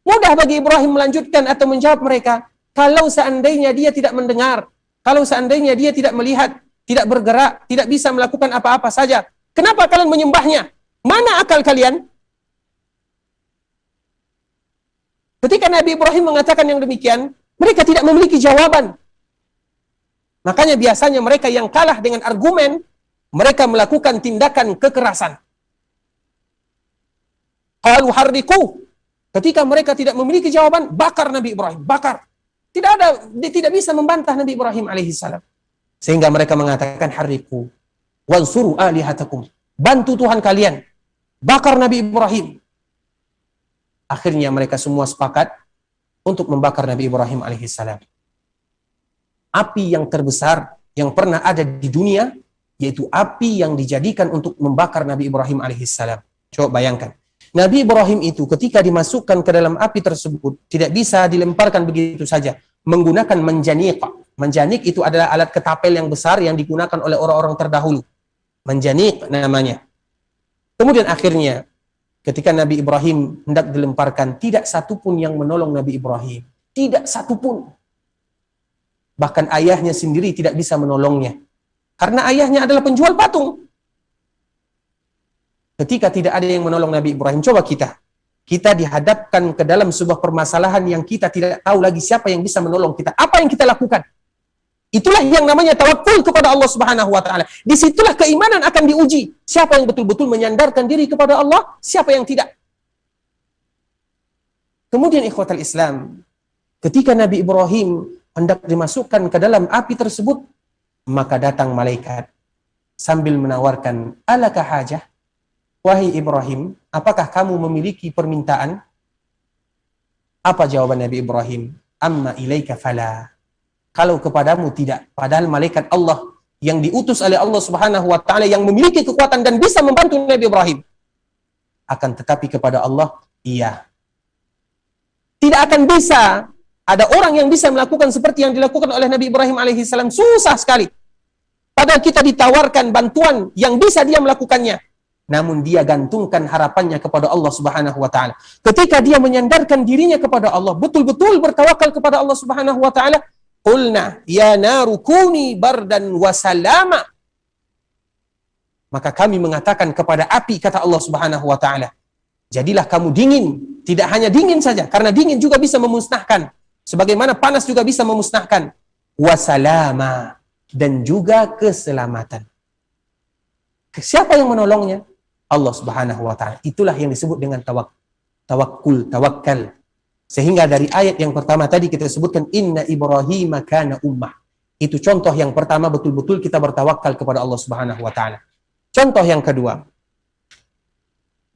Mudah bagi Ibrahim melanjutkan atau menjawab mereka. Kalau seandainya dia tidak mendengar, kalau seandainya dia tidak melihat, tidak bergerak, tidak bisa melakukan apa-apa saja, kenapa kalian menyembahnya? Mana akal kalian? Ketika Nabi Ibrahim mengatakan yang demikian, mereka tidak memiliki jawaban. Makanya biasanya mereka yang kalah dengan argumen, mereka melakukan tindakan kekerasan. Qalu harriku. Ketika mereka tidak memiliki jawaban, bakar Nabi Ibrahim, bakar. Tidak bisa membantah Nabi Ibrahim alaihissalam. Sehingga mereka mengatakan harriku wansuru alihatakum. bantu Tuhan kalian, bakar Nabi Ibrahim. Akhirnya mereka semua sepakat untuk membakar Nabi Ibrahim alaihissalam. Api yang terbesar yang pernah ada di dunia, yaitu api yang dijadikan untuk membakar Nabi Ibrahim alaihissalam. Coba bayangkan, Nabi Ibrahim itu ketika dimasukkan ke dalam api tersebut, tidak bisa dilemparkan begitu saja, menggunakan menjanik. Menjanik itu adalah alat ketapel yang besar yang digunakan oleh orang-orang terdahulu. Menjanik namanya. Kemudian akhirnya, ketika Nabi Ibrahim hendak dilemparkan, tidak satupun yang menolong Nabi Ibrahim. Tidak satupun. Bahkan ayahnya sendiri tidak bisa menolongnya. Karena ayahnya adalah penjual patung. Ketika tidak ada yang menolong Nabi Ibrahim, coba kita dihadapkan ke dalam sebuah permasalahan yang kita tidak tahu lagi siapa yang bisa menolong kita. Apa yang kita lakukan? Itulah yang namanya tawakkul kepada Allah Subhanahu wa taala. Disitulah keimanan akan diuji. Siapa yang betul-betul menyandarkan diri kepada Allah, siapa yang tidak. Kemudian ikhwatal Islam, ketika Nabi Ibrahim hendak dimasukkan ke dalam api tersebut, maka datang malaikat sambil menawarkan, alaka hajah? Wahai Ibrahim, apakah kamu memiliki permintaan? Apa jawaban Nabi Ibrahim? Amma ilaika fala. Kalau kepadamu tidak. Padahal malaikat Allah yang diutus oleh Allah Subhanahu wa taala yang memiliki kekuatan dan bisa membantu Nabi Ibrahim. Akan tetapi kepada Allah, iya. Tidak akan bisa ada orang yang bisa melakukan seperti yang dilakukan oleh Nabi Ibrahim alaihissalam. Susah sekali. Padahal kita ditawarkan bantuan yang bisa dia melakukannya. Namun dia gantungkan harapannya kepada Allah Subhanahu wa taala. Ketika dia menyandarkan dirinya kepada Allah, betul-betul bertawakal kepada Allah Subhanahu wa taala, qulna ya naru kuni bardan wa salama. Maka kami mengatakan kepada api, kata Allah Subhanahu wa taala, jadilah kamu dingin. Tidak hanya dingin saja, karena dingin juga bisa memusnahkan. Sebagaimana panas juga bisa memusnahkan. Wa salama, dan juga keselamatan. Siapa yang menolongnya? Allah Subhanahu wa taala. Itulah yang disebut dengan tawakkul. Sehingga dari ayat yang pertama tadi kita sebutkan inna Ibrahim kana ummah. Itu contoh yang pertama, betul-betul kita bertawakal kepada Allah Subhanahu wa taala. Contoh yang kedua.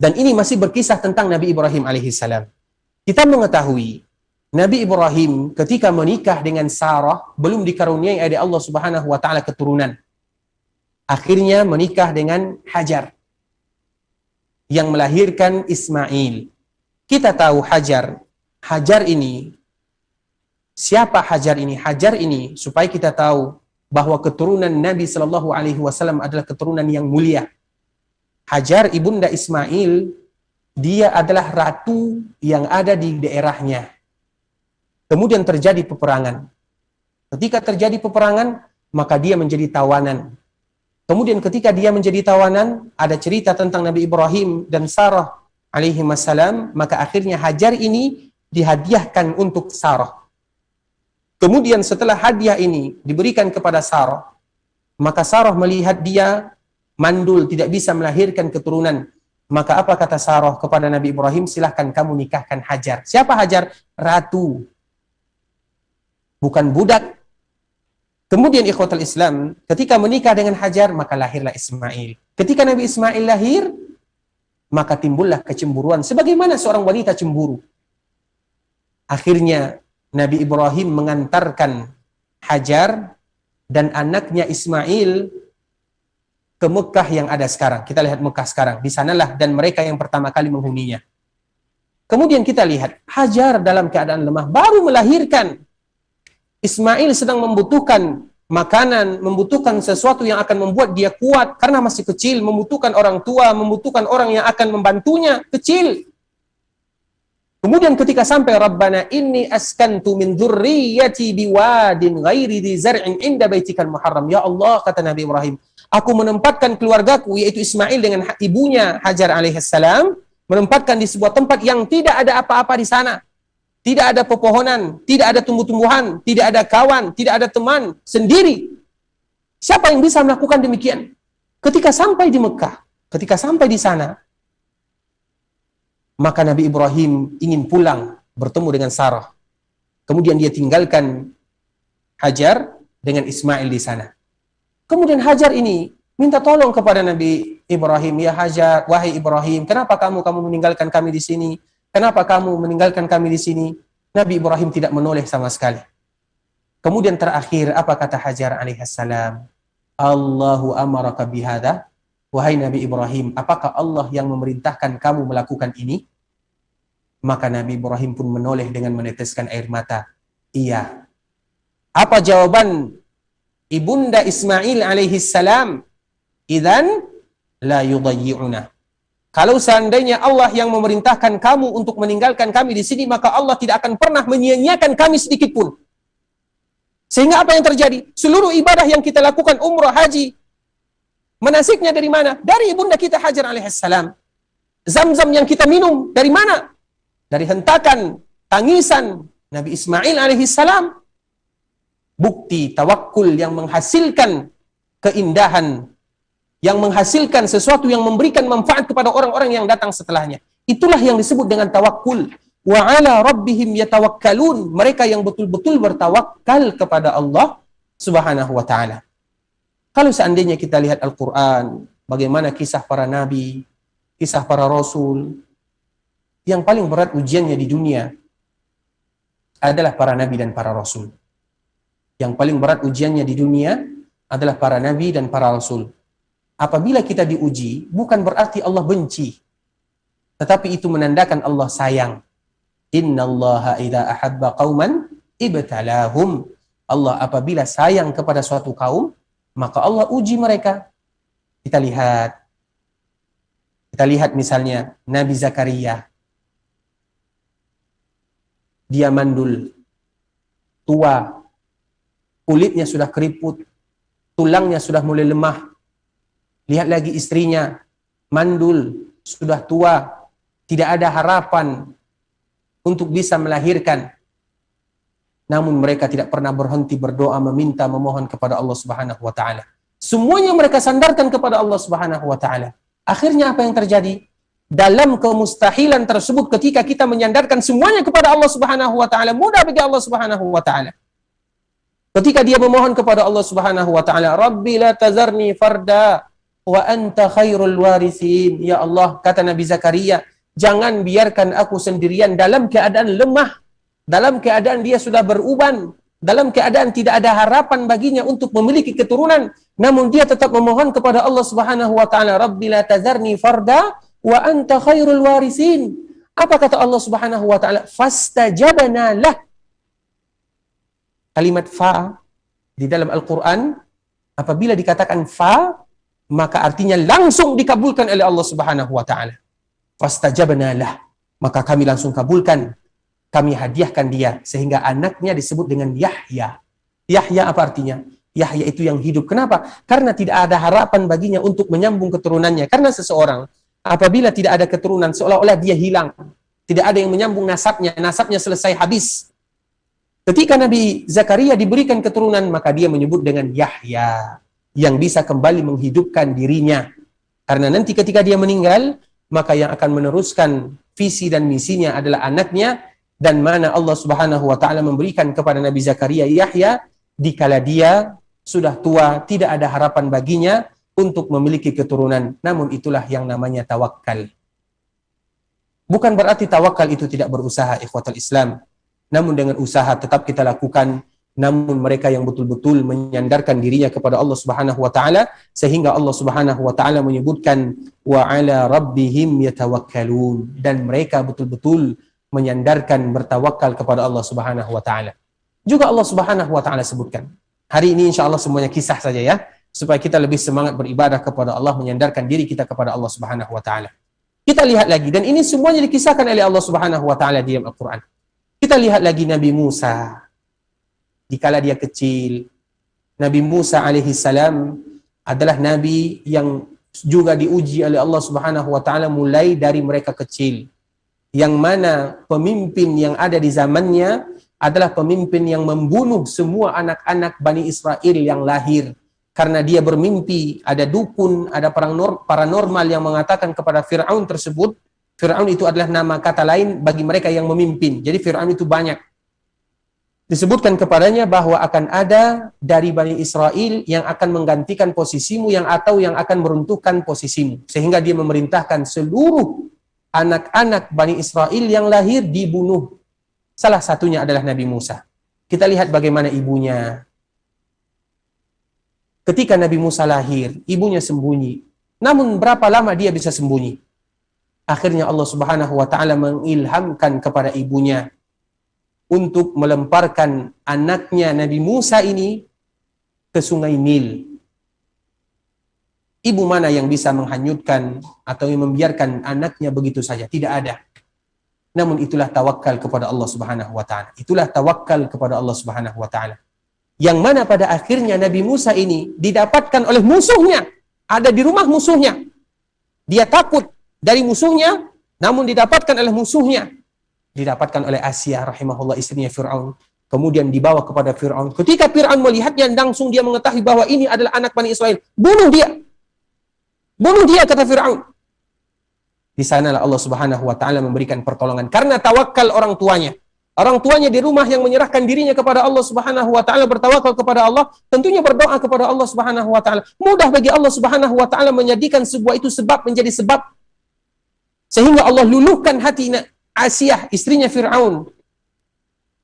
Dan ini masih berkisah tentang Nabi Ibrahim alaihissalam. Kita mengetahui Nabi Ibrahim ketika menikah dengan Sarah belum dikaruniai oleh Allah Subhanahu wa taala keturunan. Akhirnya menikah dengan Hajar yang melahirkan Ismail. Kita tahu Hajar ini, siapa Hajar ini? Hajar ini, supaya kita tahu bahwa keturunan Nabi Shallallahu Alaihi Wasallam adalah keturunan yang mulia. Hajar ibunda Ismail, dia adalah ratu yang ada di daerahnya. Kemudian terjadi peperangan. Ketika terjadi peperangan, maka dia menjadi tawanan. Kemudian ketika dia menjadi tawanan, ada cerita tentang Nabi Ibrahim dan Sarah alaihi wassalam, maka akhirnya Hajar ini dihadiahkan untuk Sarah. Kemudian setelah hadiah ini diberikan kepada Sarah, maka Sarah melihat dia mandul, tidak bisa melahirkan keturunan. Maka apa kata Sarah kepada Nabi Ibrahim? Silahkan kamu nikahkan Hajar. Siapa Hajar? Ratu. Bukan budak. Kemudian ikhwatul Islam, ketika menikah dengan Hajar, maka lahirlah Ismail. Ketika Nabi Ismail lahir, maka timbullah kecemburuan. Sebagaimana seorang wanita cemburu. Akhirnya Nabi Ibrahim mengantarkan Hajar dan anaknya Ismail ke Mekah yang ada sekarang. Kita lihat Mekah sekarang. Di sanalah dan mereka yang pertama kali menghuninya. Kemudian kita lihat Hajar dalam keadaan lemah, baru melahirkan. Ismail sedang membutuhkan makanan, membutuhkan sesuatu yang akan membuat dia kuat karena masih kecil, membutuhkan orang tua, membutuhkan orang yang akan membantunya, kecil. Kemudian ketika sampai Rabbana inni askantu min dzurriyyati biwadin ghairi dzi zar'in inda baitikal muharram. Ya Allah, kata Nabi Ibrahim, aku menempatkan keluargaku yaitu Ismail dengan ibunya Hajar alaihissalam, menempatkan di sebuah tempat yang tidak ada apa-apa di sana. Tidak ada pepohonan, tidak ada tumbuh-tumbuhan, tidak ada kawan, tidak ada teman, sendiri. Siapa yang bisa melakukan demikian? Ketika sampai di Mekah, ketika sampai di sana, maka Nabi Ibrahim ingin pulang bertemu dengan Sarah. Kemudian dia tinggalkan Hajar dengan Ismail di sana. Kemudian Hajar ini minta tolong kepada Nabi Ibrahim, ya Hajar, wahai Ibrahim, kenapa kamu meninggalkan kami di sini? Kenapa kamu meninggalkan kami di sini? Nabi Ibrahim tidak menoleh sama sekali. Kemudian terakhir, apa kata Hajar alaihissalam? Allahu amaraka bihada? Wahai Nabi Ibrahim, apakah Allah yang memerintahkan kamu melakukan ini? Maka Nabi Ibrahim pun menoleh dengan meneteskan air mata. Iya. Apa jawaban Ibunda Ismail alaihissalam? Idzan la yudayyi'una. Kalau seandainya Allah yang memerintahkan kamu untuk meninggalkan kami di sini, maka Allah tidak akan pernah menyia-nyiakan kami sedikit pun. Sehingga apa yang terjadi? Seluruh ibadah yang kita lakukan, umrah, haji, manasiknya dari mana? Dari ibunda kita Hajar alaihissalam. Zam-zam yang kita minum, dari mana? Dari hentakan, tangisan Nabi Ismail alaihissalam. Bukti tawakkul yang menghasilkan keindahan, yang menghasilkan sesuatu yang memberikan manfaat kepada orang-orang yang datang setelahnya. Itulah yang disebut dengan tawakkul. Wa ala rabbihim yatawakkalun. Mereka yang betul-betul bertawakal kepada Allah Subhanahu wa taala. Kalau seandainya kita lihat Al-Qur'an, bagaimana kisah para nabi, kisah para rasul, yang paling berat ujiannya di dunia adalah para nabi dan para rasul. Yang paling berat ujiannya di dunia adalah para nabi dan para rasul. Apabila kita diuji, bukan berarti Allah benci, tetapi itu menandakan Allah sayang. Innallaha idza ahabba qauman ibtalahum. Allah apabila sayang kepada suatu kaum, maka Allah uji mereka. Kita lihat misalnya Nabi Zakaria. Dia mandul, tua, kulitnya sudah keriput, tulangnya sudah mulai lemah. Lihat lagi istrinya, mandul, sudah tua, tidak ada harapan untuk bisa melahirkan. Namun mereka tidak pernah berhenti berdoa, meminta, memohon kepada Allah Subhanahu wa taala. Semuanya mereka sandarkan kepada Allah Subhanahu wa taala. Akhirnya apa yang terjadi? Dalam kemustahilan tersebut, ketika kita menyandarkan semuanya kepada Allah Subhanahu wa taala, mudah bagi Allah Subhanahu wa taala. Ketika dia memohon kepada Allah Subhanahu wa taala, Rabbi la tazarni farda wa anta khairul warithin. Ya Allah, kata Nabi Zakaria, jangan biarkan aku sendirian dalam keadaan lemah, dalam keadaan dia sudah beruban, dalam keadaan tidak ada harapan baginya untuk memiliki keturunan, namun dia tetap memohon kepada Allah Subhanahu wa taala, Rabbi la tazarni farda wa anta khairul warithin. Apa kata Allah Subhanahu wa taala? Fastajabna lah. Kalimat fa di dalam Al-Qur'an apabila dikatakan fa, maka artinya langsung dikabulkan oleh Allah Subhanahu wa taala. Fastajabna lah, maka kami langsung kabulkan, kami hadiahkan dia, sehingga anaknya disebut dengan Yahya. Yahya apa artinya? Yahya itu yang hidup. Kenapa? Karena tidak ada harapan baginya untuk menyambung keturunannya. Karena seseorang apabila tidak ada keturunan, seolah-olah dia hilang. Tidak ada yang menyambung nasabnya, nasabnya selesai habis. Ketika Nabi Zakaria diberikan keturunan, maka dia menyebut dengan Yahya, yang bisa kembali menghidupkan dirinya. Karena nanti ketika dia meninggal, maka yang akan meneruskan visi dan misinya adalah anaknya, dan mana Allah Subhanahu wa taala memberikan kepada Nabi Zakaria Yahya dikala dia sudah tua, tidak ada harapan baginya untuk memiliki keturunan. Namun itulah yang namanya tawakal. Bukan berarti tawakal itu tidak berusaha, ikhwatul Islam. Namun dengan usaha tetap kita lakukan. Namun mereka yang betul-betul menyandarkan dirinya kepada Allah Subhanahu wa taala, sehingga Allah Subhanahu wa taala menyebutkan wa ala rabbihim yatawakkalun, dan mereka betul-betul menyandarkan, bertawakal kepada Allah Subhanahu wa taala. Juga Allah Subhanahu wa taala sebutkan. Hari ini insyaallah semuanya kisah saja ya, supaya kita lebih semangat beribadah kepada Allah, menyandarkan diri kita kepada Allah Subhanahu wa taala. Kita lihat lagi, dan ini semuanya dikisahkan oleh Allah Subhanahu wa taala di dalam Al-Qur'an. Kita lihat lagi Nabi Musa. Dikala dia kecil, Nabi Musa alaihi salam adalah nabi yang juga diuji oleh Allah Subhanahu wa taala mulai dari mereka kecil. Yang mana pemimpin yang ada di zamannya adalah pemimpin yang membunuh semua anak-anak Bani Israel yang lahir. Karena dia bermimpi, ada dukun, ada paranormal yang mengatakan kepada Fir'aun tersebut, Fir'aun itu adalah nama kata lain bagi mereka yang memimpin. Jadi Fir'aun itu banyak. disebutkan kepadanya bahwa akan ada dari Bani Israel yang akan menggantikan posisimu atau yang akan meruntuhkan posisimu. Sehingga dia memerintahkan seluruh anak-anak Bani Israel yang lahir dibunuh. Salah satunya adalah Nabi Musa. Kita lihat bagaimana ibunya. Ketika Nabi Musa lahir, ibunya sembunyi. Namun berapa lama dia bisa sembunyi? Akhirnya Allah Subhanahu wa taala mengilhamkan kepada ibunya untuk melemparkan anaknya Nabi Musa ini ke sungai Nil. Ibu mana yang bisa menghanyutkan atau yang membiarkan anaknya begitu saja? Tidak ada. Namun itulah tawakal kepada Allah Subhanahu wa taala. Itulah tawakal kepada Allah Subhanahu wa taala. Yang mana pada akhirnya Nabi Musa ini didapatkan oleh musuhnya, ada di rumah musuhnya. Dia takut dari musuhnya, namun didapatkan oleh musuhnya. Didapatkan oleh Asia rahimahullah, istrinya Fir'aun. Kemudian dibawa kepada Fir'aun. Ketika Fir'aun melihatnya, langsung dia mengetahui bahwa ini adalah anak Bani Israel. Bunuh dia. Bunuh dia, kata Fir'aun. Di sanalah Allah Subhanahu wa taala memberikan pertolongan karena tawakal orang tuanya. Orang tuanya di rumah yang menyerahkan dirinya kepada Allah Subhanahu wa taala, bertawakal kepada Allah, tentunya berdoa kepada Allah Subhanahu wa taala. Mudah bagi Allah Subhanahu wa taala menjadikan sebuah itu sebab menjadi sebab sehingga Allah luluhkan hati Asiyah, istrinya Fir'aun.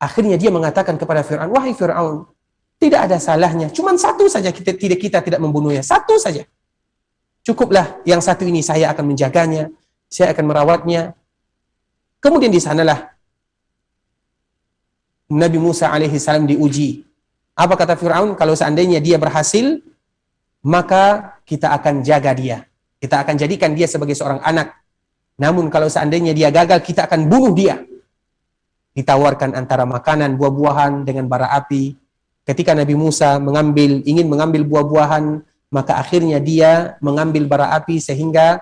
Akhirnya dia mengatakan kepada Fir'aun, wahai Fir'aun, tidak ada salahnya, cuman satu saja kita tidak membunuhnya, satu saja. Cukuplah, yang satu ini saya akan menjaganya, saya akan merawatnya. Kemudian di sanalah Nabi Musa alaihi salam diuji. Apa kata Fir'aun? Kalau seandainya dia berhasil, maka kita akan jaga dia. Kita akan jadikan dia sebagai seorang anak. Namun kalau seandainya dia gagal, kita akan bunuh dia. Ditawarkan antara makanan, buah-buahan dengan bara api. Ketika Nabi Musa ingin mengambil buah-buahan, maka akhirnya dia mengambil bara api sehingga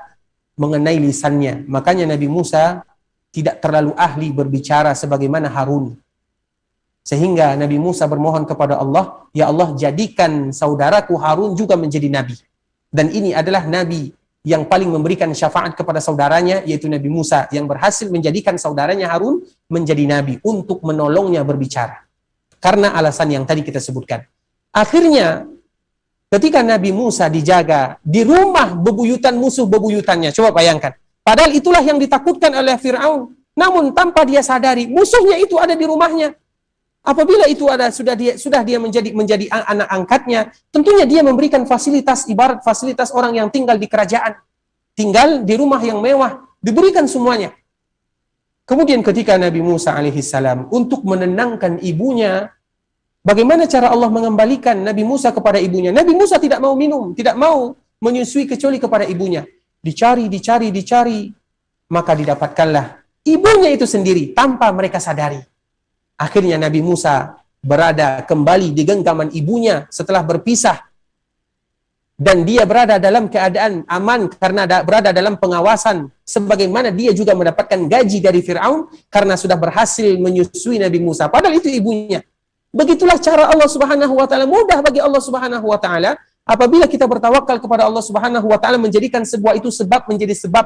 mengenai lisannya. Makanya Nabi Musa tidak terlalu ahli berbicara sebagaimana Harun. Sehingga Nabi Musa bermohon kepada Allah, ya Allah jadikan saudaraku Harun juga menjadi nabi. Dan ini adalah nabi yang paling memberikan syafaat kepada saudaranya, yaitu Nabi Musa, yang berhasil menjadikan saudaranya Harun menjadi nabi untuk menolongnya berbicara. Karena alasan yang tadi kita sebutkan. Akhirnya, ketika Nabi Musa dijaga di rumah bebuyutan musuh bebuyutannya, coba bayangkan. Padahal itulah yang ditakutkan oleh Fir'aun. Namun tanpa dia sadari, musuhnya itu ada di rumahnya. Apabila itu sudah dia menjadi anak angkatnya, tentunya dia memberikan fasilitas, ibarat fasilitas orang yang tinggal di kerajaan, tinggal di rumah yang mewah, diberikan semuanya. Kemudian ketika Nabi Musa alaihissalam untuk menenangkan ibunya, bagaimana cara Allah mengembalikan Nabi Musa kepada ibunya? Nabi Musa tidak mau minum, tidak mau menyusui kecuali kepada ibunya. Dicari, maka didapatkanlah ibunya itu sendiri tanpa mereka sadari. Akhirnya Nabi Musa berada kembali di genggaman ibunya setelah berpisah. Dan dia berada dalam keadaan aman karena berada dalam pengawasan. Sebagaimana dia juga mendapatkan gaji dari Fir'aun karena sudah berhasil menyusui Nabi Musa. Padahal itu ibunya. Begitulah cara Allah Subhanahu wa taala. Mudah bagi Allah Subhanahu wa taala apabila kita bertawakal kepada Allah Subhanahu wa taala menjadikan sebuah itu sebab menjadi sebab.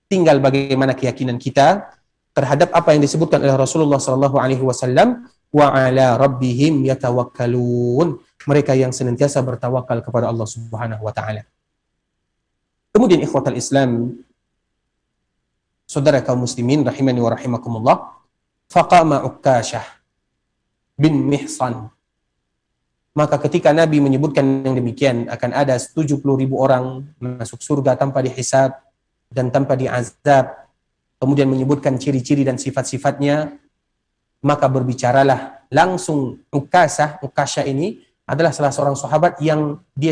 Tinggal bagaimana keyakinan kita terhadap apa yang disebutkan oleh Rasulullah sallallahu alaihi wasallam, wa ala rabbihim yatawakkalun. Mereka yang senantiasa bertawakal kepada Allah Subhanahu wa taala. Kemudian ikhwatal Islam, saudara kaum muslimin rahimani wa rahimakumullah, faqama Ukkashah bin Mihsan. Maka ketika Nabi menyebutkan yang demikian, akan ada 70.000 orang masuk surga tanpa dihisab dan tanpa diazab, kemudian menyebutkan ciri-ciri dan sifat-sifatnya, maka berbicaralah langsung Ukkashah ini adalah salah seorang sahabat yang dia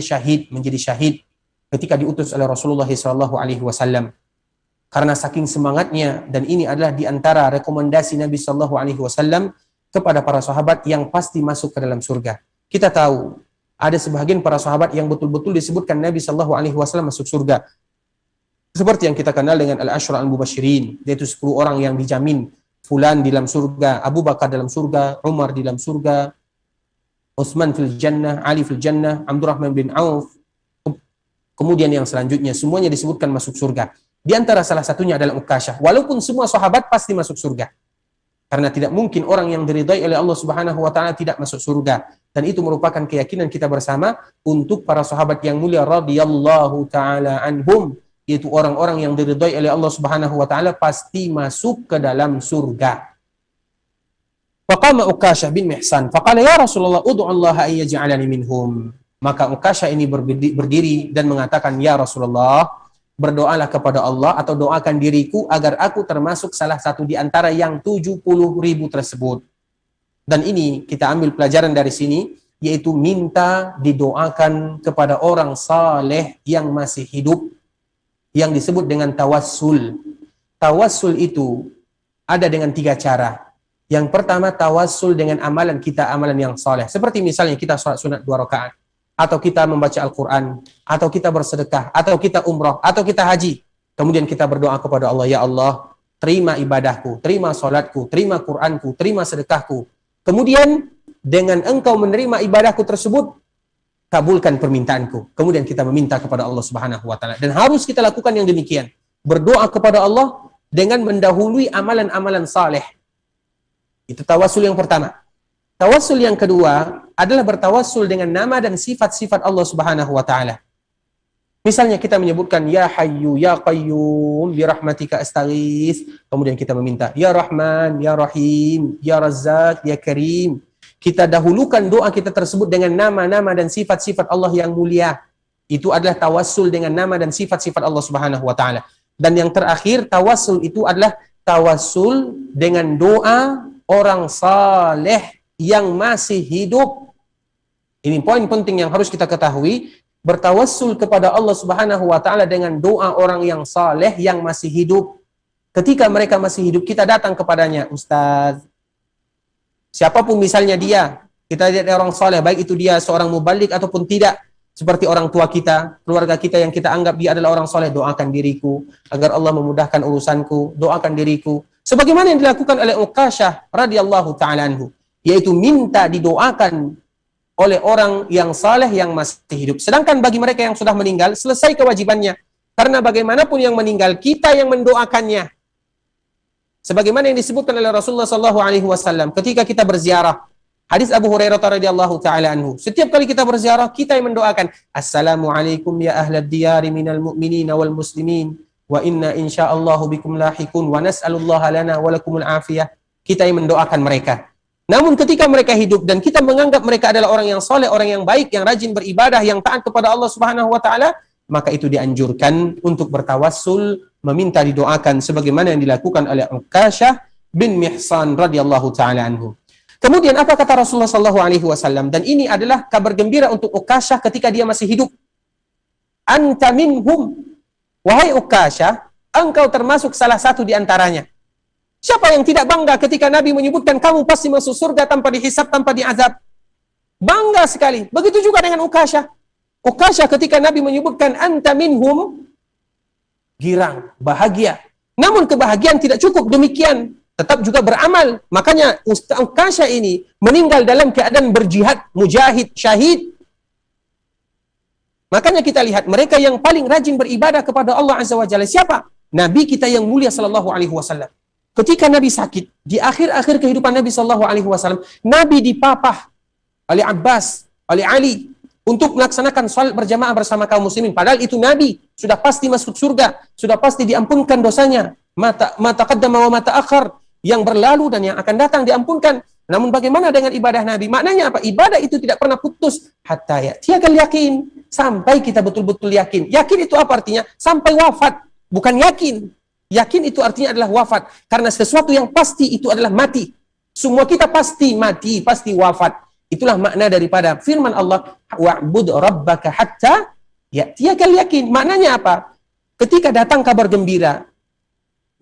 menjadi syahid ketika diutus oleh Rasulullah SAW. Karena saking semangatnya, dan ini adalah di antara rekomendasi Nabi SAW kepada para sahabat yang pasti masuk ke dalam surga. Kita tahu ada sebagian para sahabat yang betul-betul disebutkan Nabi SAW masuk surga. Seperti yang kita kenal dengan Al-Ashra Al-Mubashirin, yaitu 10 orang yang dijamin fulan di dalam surga, Abu Bakar dalam surga, Umar di dalam surga, Utsman fil jannah, Ali fil jannah, Abdurrahman bin Auf. Kemudian yang selanjutnya semuanya disebutkan masuk surga. Di antara salah satunya adalah Ukkashah. Walaupun semua sahabat pasti masuk surga. Karena tidak mungkin orang yang diridhai oleh Allah Subhanahu wa taala tidak masuk surga. Dan itu merupakan keyakinan kita bersama untuk para sahabat yang mulia radhiyallahu taala anhum, yaitu orang-orang yang diridhai oleh Allah Subhanahu wa taala pasti masuk ke dalam surga. Faqama Uqashah bin Mihsan faqala ya Rasulullah ud'u Allah an yaj'alani minhum. Maka Uqashah ini berdiri dan mengatakan, ya Rasulullah, berdoalah kepada Allah atau doakan diriku agar aku termasuk salah satu di antara yang 70.000 tersebut. Dan ini kita ambil pelajaran dari sini, yaitu minta didoakan kepada orang saleh yang masih hidup, yang disebut dengan tawassul. Tawassul itu ada dengan 3 cara. Yang pertama, tawassul dengan amalan kita, amalan yang saleh. Seperti misalnya kita sholat sunat 2 rakaat, atau kita membaca Al-Quran, atau kita bersedekah, atau kita umrah, atau kita haji. Kemudian kita berdoa kepada Allah, ya Allah, terima ibadahku, terima sholatku, terima Quranku, terima sedekahku. Kemudian dengan engkau menerima ibadahku tersebut, kabulkan permintaanku. Kemudian kita meminta kepada Allah Subhanahu wa taala. Dan harus kita lakukan yang demikian. Berdoa kepada Allah dengan mendahului amalan-amalan saleh. Itu tawassul yang pertama. Tawassul yang kedua adalah bertawassul dengan nama dan sifat-sifat Allah Subhanahu wa taala. Misalnya kita menyebutkan ya Hayyu ya Qayyum bi rahmatika astaghits, kemudian kita meminta ya Rahman ya Rahim ya Razzaq ya Karim. Kita dahulukan doa kita tersebut dengan nama-nama dan sifat-sifat Allah yang mulia. Itu adalah tawassul dengan nama dan sifat-sifat Allah Subhanahu wa taala. Dan yang terakhir, tawassul itu adalah tawassul dengan doa orang saleh yang masih hidup. Ini poin penting yang harus kita ketahui. Bertawassul kepada Allah Subhanahu wa taala dengan doa orang yang saleh yang masih hidup. Ketika mereka masih hidup, kita datang kepadanya, Ustaz, siapapun misalnya dia, kita lihat orang saleh, baik itu dia seorang mubalik ataupun tidak, seperti orang tua kita, keluarga kita yang kita anggap dia adalah orang saleh, doakan diriku agar Allah memudahkan urusanku, doakan diriku. Sebagaimana yang dilakukan oleh Uqashah radhiyallahu taala anhu, yaitu minta didoakan oleh orang yang saleh yang masih hidup. Sedangkan bagi mereka yang sudah meninggal, selesai kewajibannya. Karena bagaimanapun yang meninggal, kita yang mendoakannya. Sebagaimana yang disebutkan oleh Rasulullah SAW ketika kita berziarah. Hadis Abu Hurairah radhiyallahu taala anhu. Setiap kali kita berziarah, kita yang mendoakan, Assalamualaikum ya ahlad diyari minal mu'minina wal muslimin, wa inna insyaallahu bikum lahikun, wa nas'alullaha lana wa lakumul afiyah. Kita yang mendoakan mereka. Namun ketika mereka hidup dan kita menganggap mereka adalah orang yang soleh, orang yang baik, yang rajin beribadah, yang taat kepada Allah Subhanahu wa taala, maka itu dianjurkan untuk bertawassul, meminta didoakan sebagaimana yang dilakukan oleh Uqashah bin Mihsan radhiyallahu taala anhu. Kemudian apa kata Rasulullah sallallahu alaihi wasallam, dan ini adalah kabar gembira untuk Uqashah ketika dia masih hidup. Anta minhum, wahai Uqashah, engkau termasuk salah satu di antaranya. Siapa yang tidak bangga ketika Nabi menyebutkan kamu pasti masuk surga tanpa dihisab, tanpa diazab? Bangga sekali. Begitu juga dengan Uqashah. Uqashah ketika Nabi menyebutkan anta minhum, girang, bahagia. Namun kebahagiaan tidak cukup demikian. Tetap juga beramal. Makanya Uqashah ini meninggal dalam keadaan berjihad, mujahid, syahid. Makanya kita lihat mereka yang paling rajin beribadah kepada Allah Azza wa Jalla. Siapa? Nabi kita yang mulia sallallahu alaihi wasallam. Ketika Nabi sakit, di akhir-akhir kehidupan Nabi sallallahu alaihi wasallam, Nabi dipapah oleh Abbas, oleh Ali untuk melaksanakan salat berjamaah bersama kaum muslimin. Padahal itu Nabi sudah pasti masuk surga, sudah pasti diampunkan dosanya. Mata qaddama wa mata akhar, yang berlalu dan yang akan datang diampunkan. Namun bagaimana dengan ibadah Nabi? Maknanya apa? Ibadah itu tidak pernah putus hatta ya'tiyakal yakin, sampai kita betul-betul yakin. Yakin itu apa artinya? Sampai wafat, bukan yakin. Yakin itu artinya adalah wafat. Karena sesuatu yang pasti itu adalah mati. Semua kita pasti mati, pasti wafat. Itulah makna daripada firman Allah, wa'bud rabbaka hatta ya'tiyakal yakin. Maknanya apa? Ketika datang kabar gembira,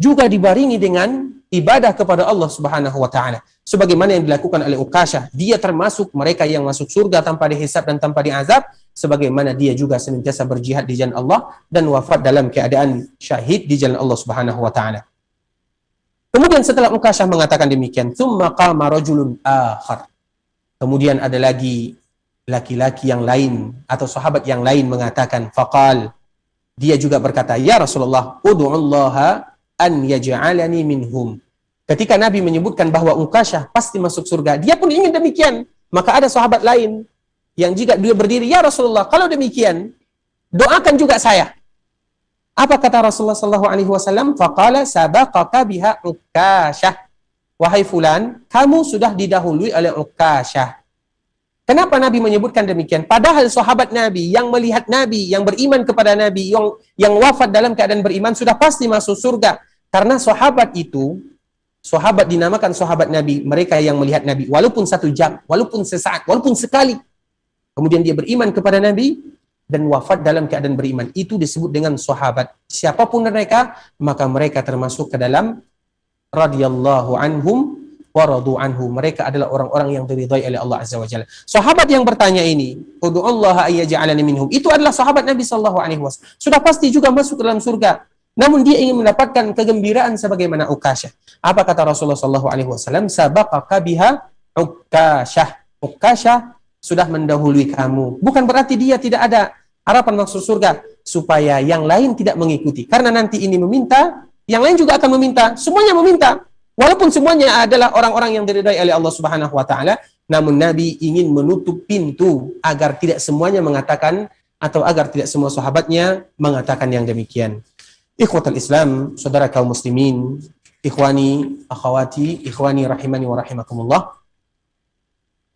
juga dibaringi dengan ibadah kepada Allah Subhanahu wa taala. Sebagaimana yang dilakukan oleh Uqashah, dia termasuk mereka yang masuk surga tanpa dihisab dan tanpa diazab, sebagaimana dia juga senantiasa berjihad di jalan Allah dan wafat dalam keadaan syahid di jalan Allah Subhanahu wa taala. Kemudian setelah Uqashah mengatakan demikian, tsumma qama rajulun akhar. Kemudian ada lagi laki-laki yang lain atau sahabat yang lain mengatakan, faqal, dia juga berkata, ya Rasulullah, ud'ullaha an yaj'alani minhum. Ketika Nabi menyebutkan bahwa Uqasyah pasti masuk surga, dia pun ingin demikian. Maka ada sahabat lain yang jika dia berdiri, ya Rasulullah, kalau demikian, doakan juga saya. Apa kata Rasulullah SAW? Faqala sabaqaka biha Uqasyah. Wahai fulan, kamu sudah didahului oleh Uqasyah. Kenapa Nabi menyebutkan demikian? Padahal sahabat Nabi yang melihat Nabi, yang beriman kepada Nabi, yang wafat dalam keadaan beriman sudah pasti masuk surga. Karena sahabat itu, sahabat dinamakan sahabat Nabi, mereka yang melihat Nabi, walaupun 1 jam, walaupun sesaat, walaupun sekali. Kemudian dia beriman kepada Nabi dan wafat dalam keadaan beriman. Itu disebut dengan sahabat. Siapapun mereka, maka mereka termasuk ke dalam radhiyallahu anhum wa radu anhu. Mereka adalah orang-orang yang diridhai oleh Allah Azza wa Jalla. Sahabat yang bertanya ini, "Ud'ullaha ayyaj'alani minhum." Itu adalah sahabat Nabi sallallahu alaihi wasallam. Sudah pasti juga masuk ke dalam surga. Namun dia ingin mendapatkan kegembiraan sebagaimana Uqasyah. Apa kata Rasulullah sallallahu alaihi wasallam? Sabaqaka biha Uqasyah. Uqasyah sudah mendahului kamu. Bukan berarti dia tidak ada harapan masuk surga, supaya yang lain tidak mengikuti. Karena nanti ini meminta, yang lain juga akan meminta. Semuanya meminta. Walaupun semuanya adalah orang-orang yang diridhai oleh Allah Subhanahu wa taala, namun Nabi ingin menutup pintu agar tidak semuanya mengatakan, atau agar tidak semua sahabatnya mengatakan yang demikian. Ikhwatul Islam, saudara kaum muslimin, ikhwani, akhwati, ikhwani rahimani wa rahimakumullah.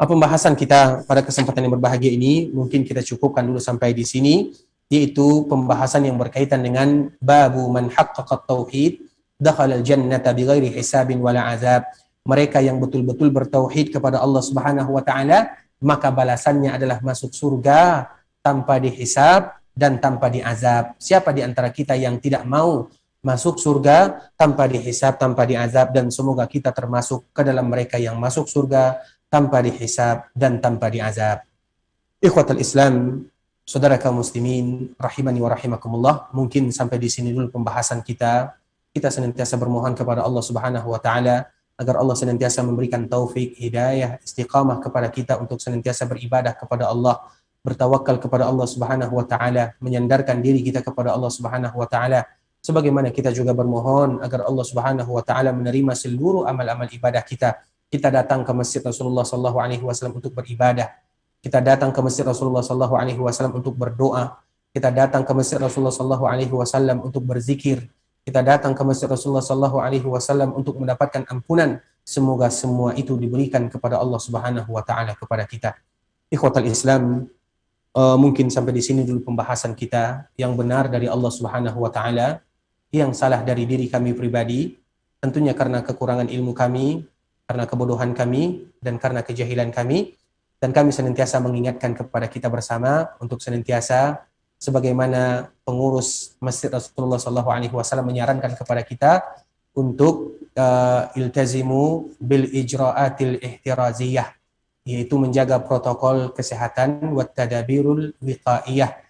Pembahasan kita pada kesempatan yang berbahagia ini mungkin kita cukupkan dulu sampai di sini, yaitu pembahasan yang berkaitan dengan babu man haqqaqa tauhid dakhala al-jannata bighairi hisabin wala azab. Mereka yang betul-betul bertauhid kepada Allah Subhanahu wa taala, maka balasannya adalah masuk surga tanpa dihisab dan tanpa diazab. Siapa di antara kita yang tidak mau masuk surga tanpa dihisab, tanpa diazab, dan semoga kita termasuk ke dalam mereka yang masuk surga tanpa dihisab dan tanpa diazab. Ikhwatul Islam, saudara kaum muslimin rahimani wa rahimakumullah, mungkin sampai di sini dulu pembahasan kita. Kita senantiasa bermohon kepada Allah Subhanahu wa taala agar Allah senantiasa memberikan taufik, hidayah, istiqamah kepada kita untuk senantiasa beribadah kepada Allah, bertawakal kepada Allah Subhanahu wa taala, menyandarkan diri kita kepada Allah Subhanahu wa taala. Sebagaimana kita juga bermohon agar Allah Subhanahu wa taala menerima seluruh amal-amal ibadah kita. Kita datang ke masjid Rasulullah sallallahu alaihi wasallam untuk beribadah. Kita datang ke masjid Rasulullah sallallahu alaihi wasallam untuk berdoa. Kita datang ke masjid Rasulullah sallallahu alaihi wasallam untuk berzikir. Kita datang ke masjid Rasulullah sallallahu alaihi wasallam untuk mendapatkan ampunan. Semoga semua itu diberikan kepada Allah Subhanahu wa taala kepada kita. Ikhwatul Islam, mungkin sampai di sini dulu pembahasan kita. Yang benar dari Allah Subhanahu wa taala, yang salah dari diri kami pribadi, tentunya karena kekurangan ilmu kami, karena kebodohan kami, dan karena kejahilan kami. Dan kami senantiasa mengingatkan kepada kita bersama untuk senantiasa sebagaimana pengurus Masjid Rasulullah SAW menyarankan kepada kita untuk iltazimu bil ijra'atil ihtiraziyah, yaitu menjaga protokol kesehatan wa tadabirul wiqaiyah.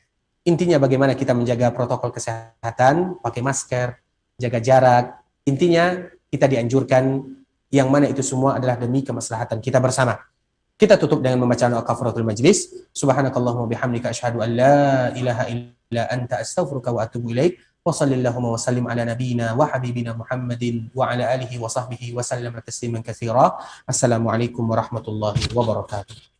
Intinya bagaimana kita menjaga protokol kesehatan, pakai masker, jaga jarak. Intinya kita dianjurkan, yang mana itu semua adalah demi kemaslahatan kita bersama. Kita tutup dengan membaca doa kafaratul majlis. Subhanakallahumma bihamdika asyhadu an la ilaha illa anta astaghfiruka wa atubu ilaik. Wa sallallahu wa sallim ala nabiyyina wa habibina Muhammadin wa ala alihi wa sahbihi wa sallam tasliman katsira. Assalamualaikum warahmatullahi wabarakatuh.